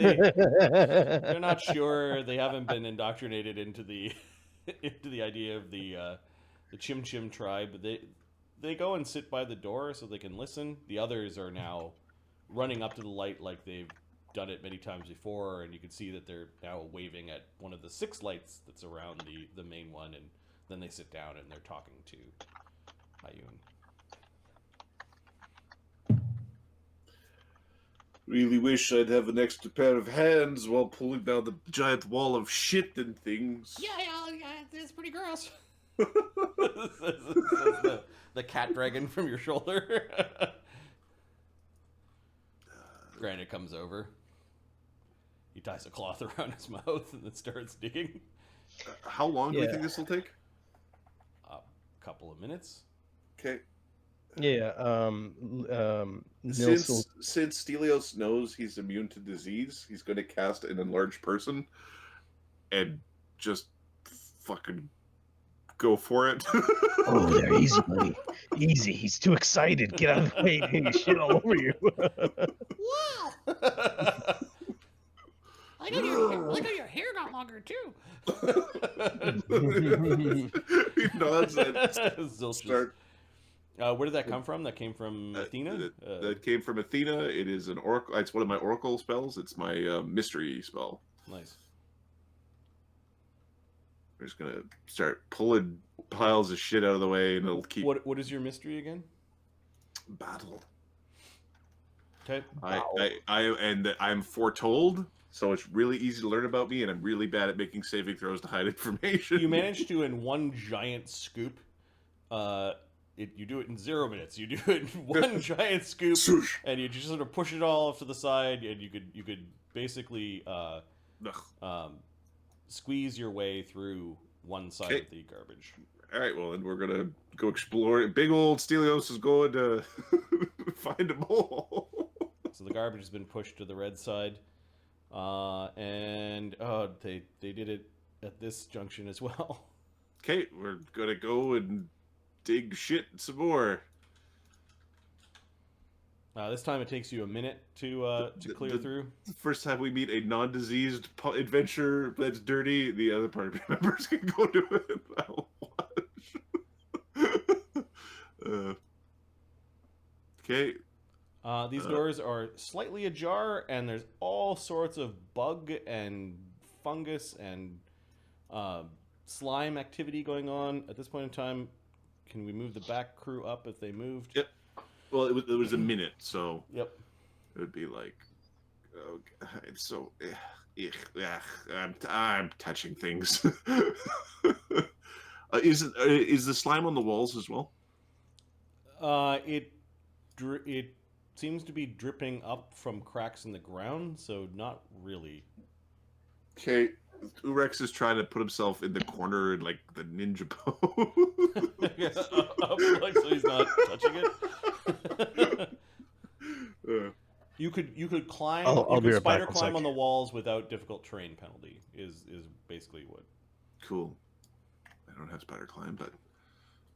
they're not sure. They haven't been indoctrinated into the idea of the Chimchim tribe. they go and sit by the door so they can listen. The others are now running up to the light like they've done it many times before, and you can see that they're now waving at one of the 6 lights that's around the main one, and then they sit down and they're talking to Ayun. Really wish I'd have an extra pair of hands while pulling down the giant wall of shit and things. Yeah, it's pretty gross. Says the cat dragon from your shoulder. Grande comes over. He ties a cloth around his mouth and then starts digging. How long do you think this will take? A couple of minutes. Okay. Yeah. Nils will... Since Stelios knows he's immune to disease, he's going to cast an enlarged person and just fucking go for it. Oh, there, easy, buddy. Easy. He's too excited. Get out of the way. He shit all over you. Wow! I know your hair got longer too. He nods and Zilch start. where did that come from? That came from Athena? That came from Athena. It is an oracle. It's one of my oracle spells. It's my mystery spell. Nice. We're just gonna start pulling piles of shit out of the way, and it'll keep. What is your mystery again? Battle. Okay. I'm foretold, so it's really easy to learn about me, and I'm really bad at making saving throws to hide information. You managed to, in one giant scoop, you do it in 0 minutes. You do it in one giant scoop, and you just sort of push it all off to the side, and you could basically squeeze your way through one side of the garbage. All right, well, then we're gonna go explore. Big old Stelios is going to find a mole. So the garbage has been pushed to the red side, and they did it at this junction as well. Okay, we're gonna go and dig shit some more. This time it takes you a minute to clear through. The first time we meet a non-diseased adventure that's dirty, the other party members can go do it. I'll watch. Okay. These doors are slightly ajar, and there's all sorts of bug and fungus and slime activity going on. At this point in time, can we move the back crew up if they moved? Yep. Well, it was a minute, so yep. It would be like, oh, it's so. I'm touching things. Is the slime on the walls as well? It seems to be dripping up from cracks in the ground, so not really. Okay, Oorex is trying to put himself in the corner in like the ninja pose. Like, so he's not touching it. You could climb. I'll you be could right spider back, climb on the walls without difficult terrain penalty. Is basically what. Cool. I don't have spider climb, but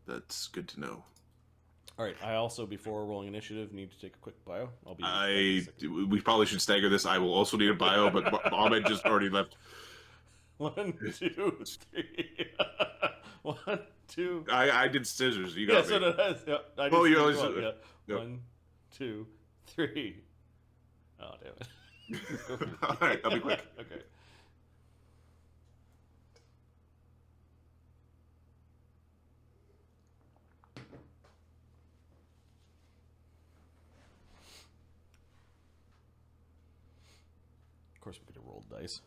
that's good to know. All right. I also, before rolling initiative, need to take a quick bio. I'll be. We probably should stagger this. I will also need a bio, but Ahmed just already left. 1, 2, 3. 1, 2. I did scissors. You got me. So it has. Yeah, I Oh, you always. always. Yeah. Yep. 1, 2, 3. Oh damn it! All right, I'll be quick. Okay. Of course, we could have rolled dice.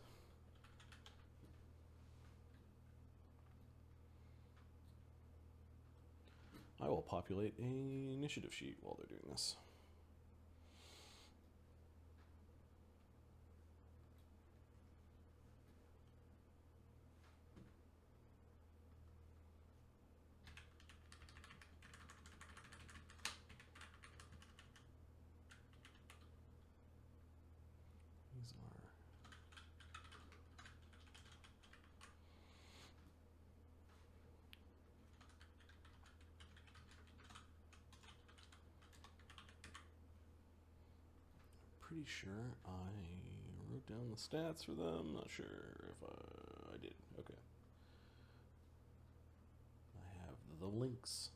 I will populate an initiative sheet while they're doing this. These are pretty sure I wrote down the stats for them. Not sure if I did. Okay. I have the links.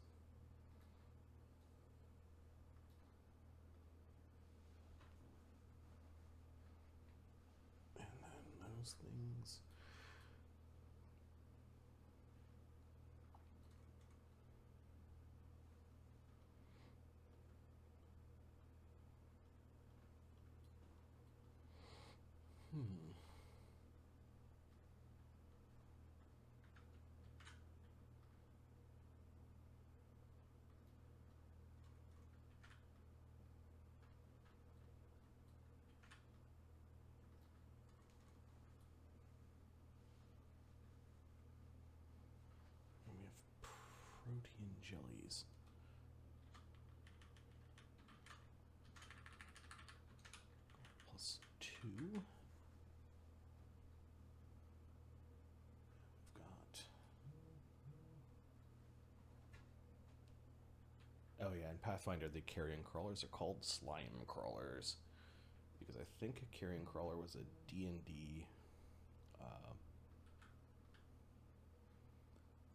in jellies. +2. We've got. Oh yeah, in Pathfinder, the carrion crawlers are called slime crawlers because I think a carrion crawler was a D&D.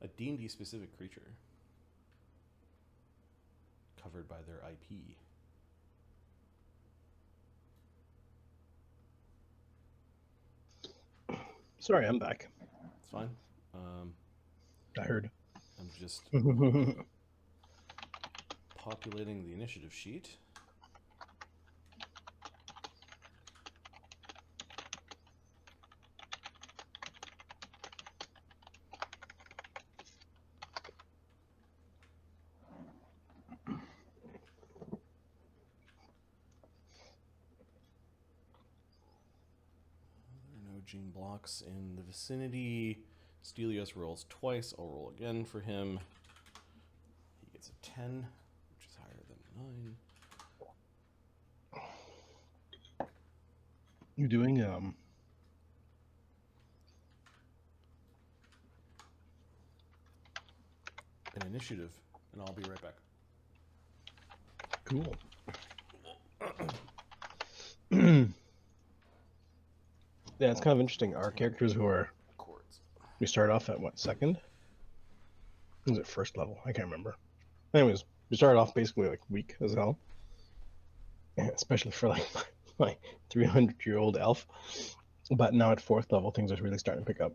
A D&D specific creature covered by their IP. Sorry, I'm back. It's fine. I heard. I'm just populating the initiative sheet. There are no Jing blocks in the vicinity. Stelios rolls twice. I'll roll again for him. He gets a 10, which is higher than 9. You're doing An initiative, and I'll be right back. cool. Yeah, it's kind of interesting. Our characters who are Chords. we start off at what, second? Was it first level? I can't remember. Anyways, we started off basically like weak as hell. Yeah, especially for like my 300-year-old elf. But now at fourth level, things are really starting to pick up.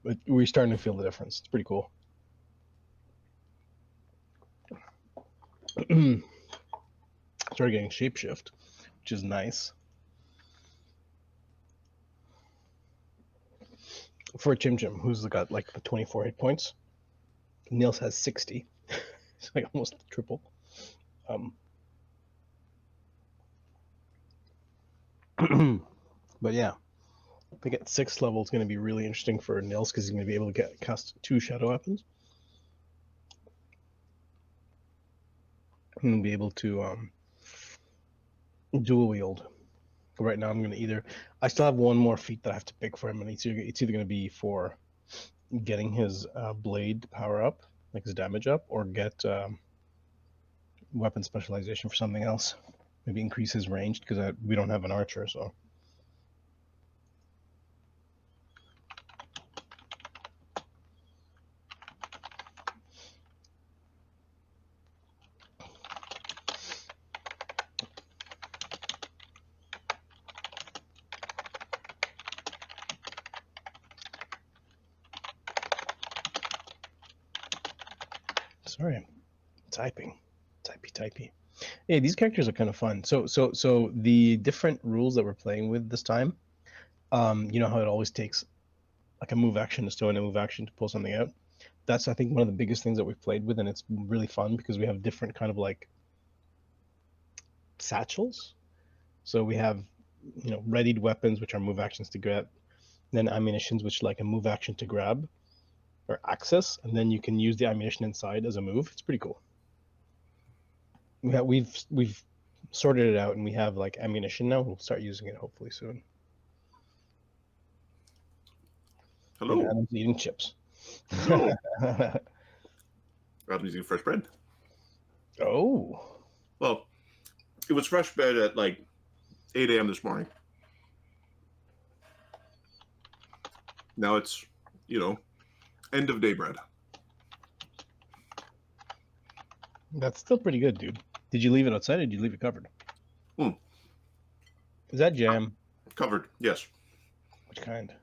But we're starting to feel the difference. It's pretty cool. Started getting shapeshift, which is nice. For Chimchim, who's got like the 24 hit points, Nils has 60. It's like almost triple. But yeah, I think at 6th level it's going to be really interesting for Nils because he's going to be able to cast 2 shadow weapons. And be able to dual wield. Right now I'm going to I still have one more feat that I have to pick for him, and it's either going to be for getting his blade power up, like his damage up, or get weapon specialization for something else. Maybe increase his range because we don't have an archer, so. Sorry, typey. Hey, these characters are kind of fun. So the different rules that we're playing with this time, you know how it always takes like a move action to stow and a move action to pull something out. That's, I think, one of the biggest things that we've played with, and it's really fun because we have different kind of like satchels. So we have, readied weapons, which are move actions to grab, then ammunitions, which like a move action to grab or access, and then you can use the ammunition inside as a move. It's pretty cool. We've sorted it out, and we have like ammunition now. We'll start using it hopefully soon. Hello. And Adam's eating chips. Hello. Adam's eating fresh bread. Oh. Well, it was fresh bread at like 8 a.m. this morning. Now it's, end of day bread. That's still pretty good, dude. Did you leave it outside or did you leave it covered? Is that jam? Covered, yes. Which kind?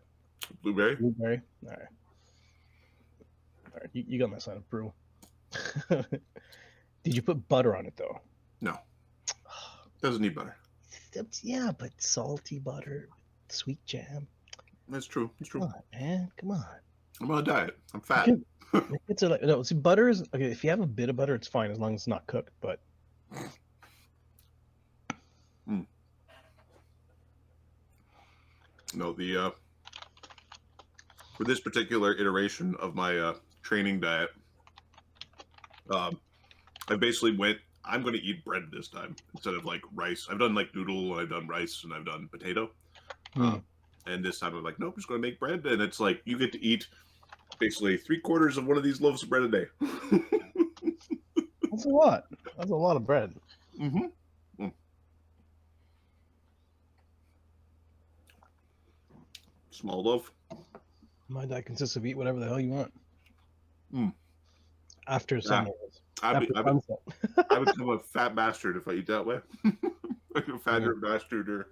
Blueberry. Blueberry? All right. You got my sign of brew. Did you put butter on it, though? No. Doesn't need butter. Yeah, but salty butter, sweet jam. That's true. It's true. Come on, man. Come on. I'm on a diet. I'm fat. It's like, no, see, butter is okay. If you have a bit of butter, it's fine as long as it's not cooked. But no, for this particular iteration of my training diet, I basically went, I'm going to eat bread this time instead of like rice. I've done like noodle, I've done rice, and I've done potato. And this time I'm like, nope, I'm just going to make bread. And it's like, you get to eat basically 3/4 of one of these loaves of bread a day. That's a lot. That's a lot of bread. Mm-hmm. Small loaf. My diet consists of eat whatever the hell you want. Mm. After sunrise. I After sunset. become a fat bastard if I eat that way. Like a fatter bastard.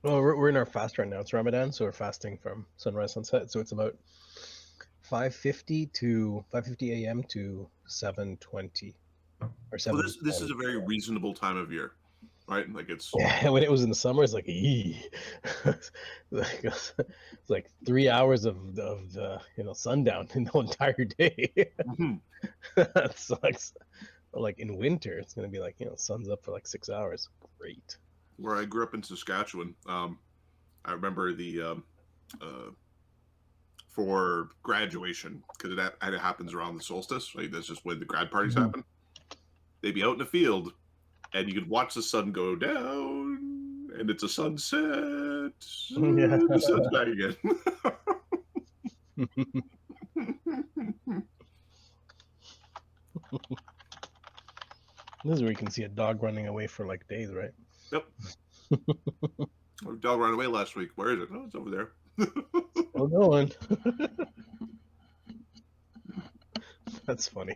Well, we're in our fast right now. It's Ramadan, so we're fasting from sunrise sunset. So it's about 5:50 a.m. to 7:20 or 7. Well, this is a very reasonable time of year, right? Like it's when it was in the summer, it's like it's like 3 hours of the sundown in the entire day. That sucks. But like in winter, it's gonna be like sun's up for like 6 hours. Great. Where I grew up in Saskatchewan. I remember the for graduation, because it happens around the solstice, right? That's just when the grad parties happen. They'd be out in the field, and you could watch the sun go down, and it's a sunset. The sun's back again. This is where you can see a dog running away for like days, right? Yep. Our dog ran away last week. Where is it? Oh, it's over there. Still going. That's funny.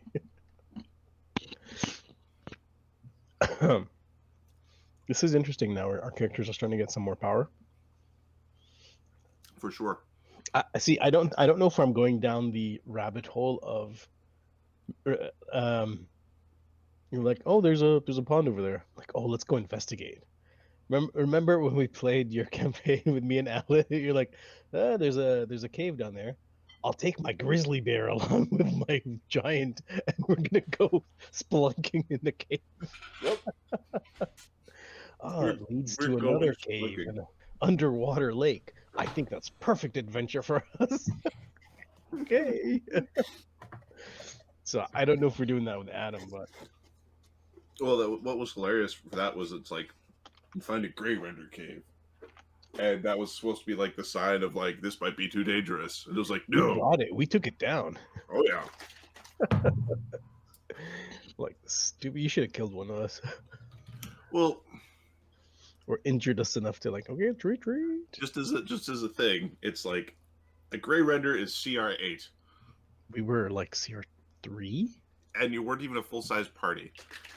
This is interesting now. Our characters are starting to get some more power. For sure. I see. I don't know if I'm going down the rabbit hole of, you're like, oh, there's a pond over there. Like, oh, let's go investigate. Remember when we played your campaign with me and Alan? You're like, there's a cave down there. I'll take my grizzly bear along with my giant, and we're gonna go spelunking in the cave. Yep. It leads to another cave and an underwater lake. I think that's perfect adventure for us. Okay. So I don't know if we're doing that with Adam, but well, what was hilarious for that was it's like you find a gray render cave, and that was supposed to be like the sign of like this might be too dangerous. And it was like, no, we got it. We took it down. Oh yeah. Like stupid. You should have killed one of us. Well, or injured us enough to like, okay, retreat. Just as a thing, it's like a gray render is CR8. We were like CR3, and you weren't even a full-size party.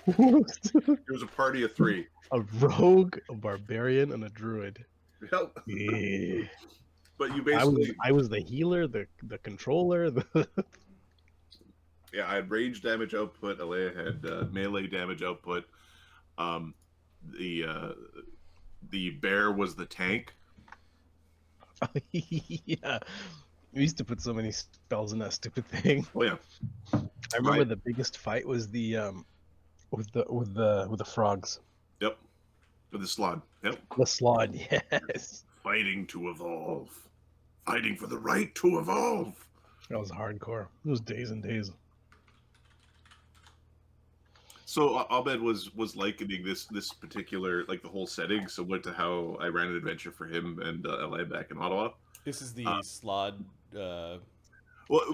It was a party of 3. A rogue, a barbarian, and a druid. Yep. Yeah. But you basically... I was the healer, the controller. Yeah, I had range damage output. Alea had melee damage output. The bear was the tank. Yeah. We used to put so many spells in that stupid thing. Oh yeah. I remember the biggest fight was the with the frogs. Yep. With the slod. Yep. The slod, yes. Fighting to evolve. Fighting for the right to evolve. That was hardcore. It was days and days. So Abed was likening this particular, like the whole setting, similar to how I ran an adventure for him and LA back in Ottawa. This is the slod. Well,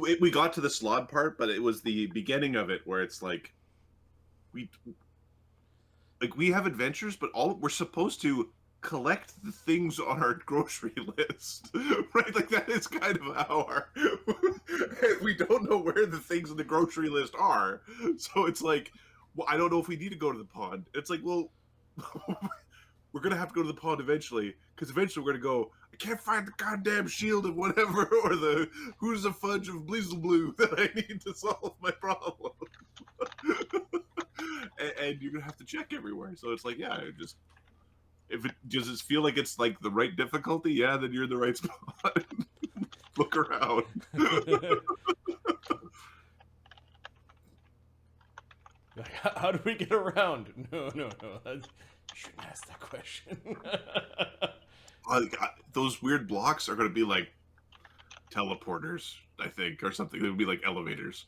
we got to the slod part, but it was the beginning of it where it's like we have adventures, but we're supposed to collect the things on our grocery list, right? Like that is kind of how we don't know where the things in the grocery list are, so it's like, well, I don't know if we need to go to the pond. It's like, well, we're gonna have to go to the pond eventually, because eventually we're gonna go, I can't find the goddamn shield of whatever, or the who's the fudge of Blizzle Blue that I need to solve my problem. and you're gonna have to check everywhere. So it's like, yeah, does it feel like it's like the right difficulty? Yeah, then you're in the right spot. Look around. How do we get around? No. You shouldn't ask that question. Those weird blocks are going to be like teleporters, I think, or something. They would be like elevators.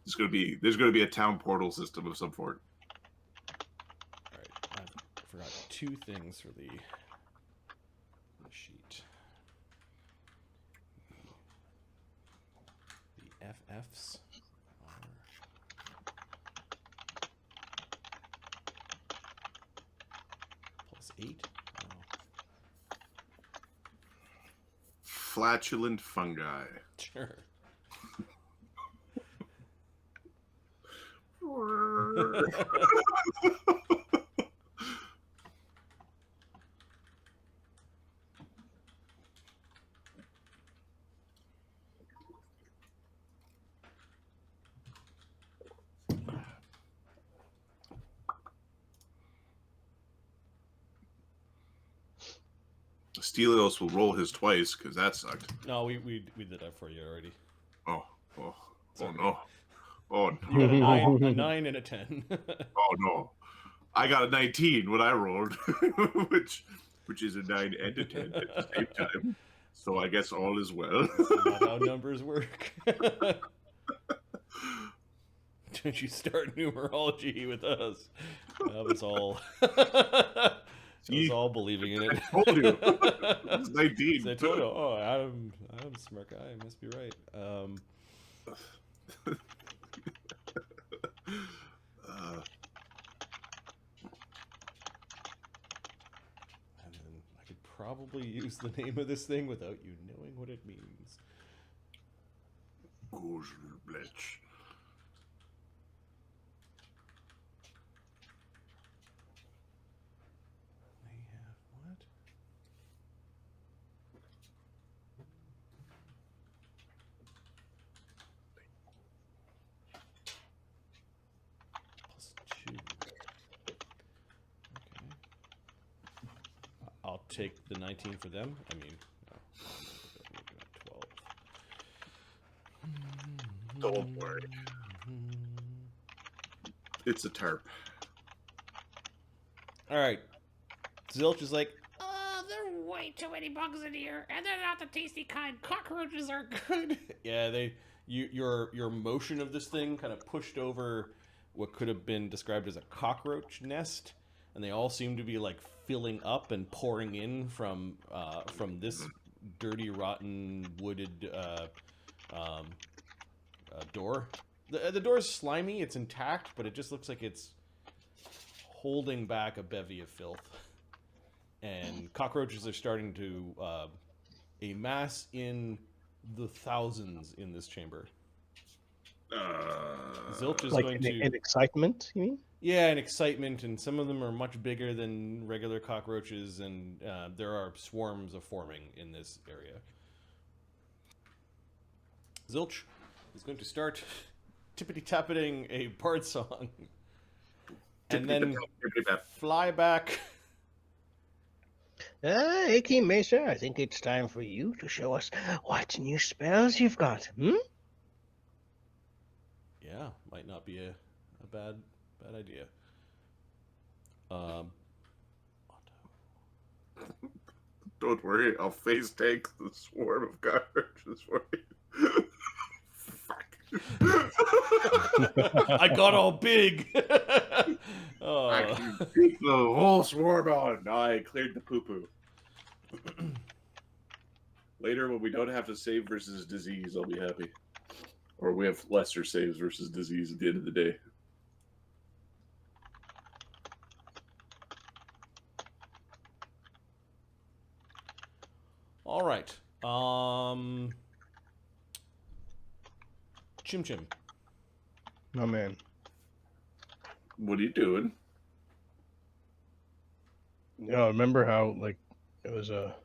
there's gonna be a town portal system of some sort. All right, I forgot 2 things for the sheet. The FFs are +8. Oh, Flatulent fungi. sure. Stelios will roll his twice because that sucked. No, we did that for you already. Oh no. Oh You got no. a 9 and a 10. Oh no. I got a 19 when I rolled, which is a 9 and a 10 at the same time. So I guess all is well. That's not how numbers work. Don't you start numerology with us? That was all. It was all believing in it. I told you. It's 19. So I told you. Oh, Adam smart guy. Must be right. And then I could probably use the name of this thing without you knowing what it means. Blech. They have what? +2. Okay. I'll take the 19 for them. I mean, no, 12. Don't worry. It's a tarp. All right. Zilch is like, There are way too many bugs in here, and they're not the tasty kind. Cockroaches are good. yeah, your motion of this thing kind of pushed over what could have been described as a cockroach nest, and they all seem to be like filling up and pouring in from this dirty, rotten, wooded door. The door's slimy. It's intact, but it just looks like it's holding back a bevy of filth. And cockroaches are starting to amass in the thousands in this chamber. Zilch is Like going in excitement, you mean? Yeah, and excitement, and some of them are much bigger than regular cockroaches, and there are swarms of forming in this area. Zilch is going to start tippity-tappeting a bard song, and then fly back. Icky Mesa, I think it's time for you to show us what new spells you've got, Yeah, might not be a bad idea. Don't worry, I'll face tank the swarm of cockroaches for you. Fuck. I got all big. Oh. I can beat the whole swarm on. I cleared the poo-poo. Later, when we don't have to save versus disease, I'll be happy. Or we have lesser saves versus disease at the end of the day. All right. Chimchim. Oh man. What are you doing? Yeah, remember how like it was a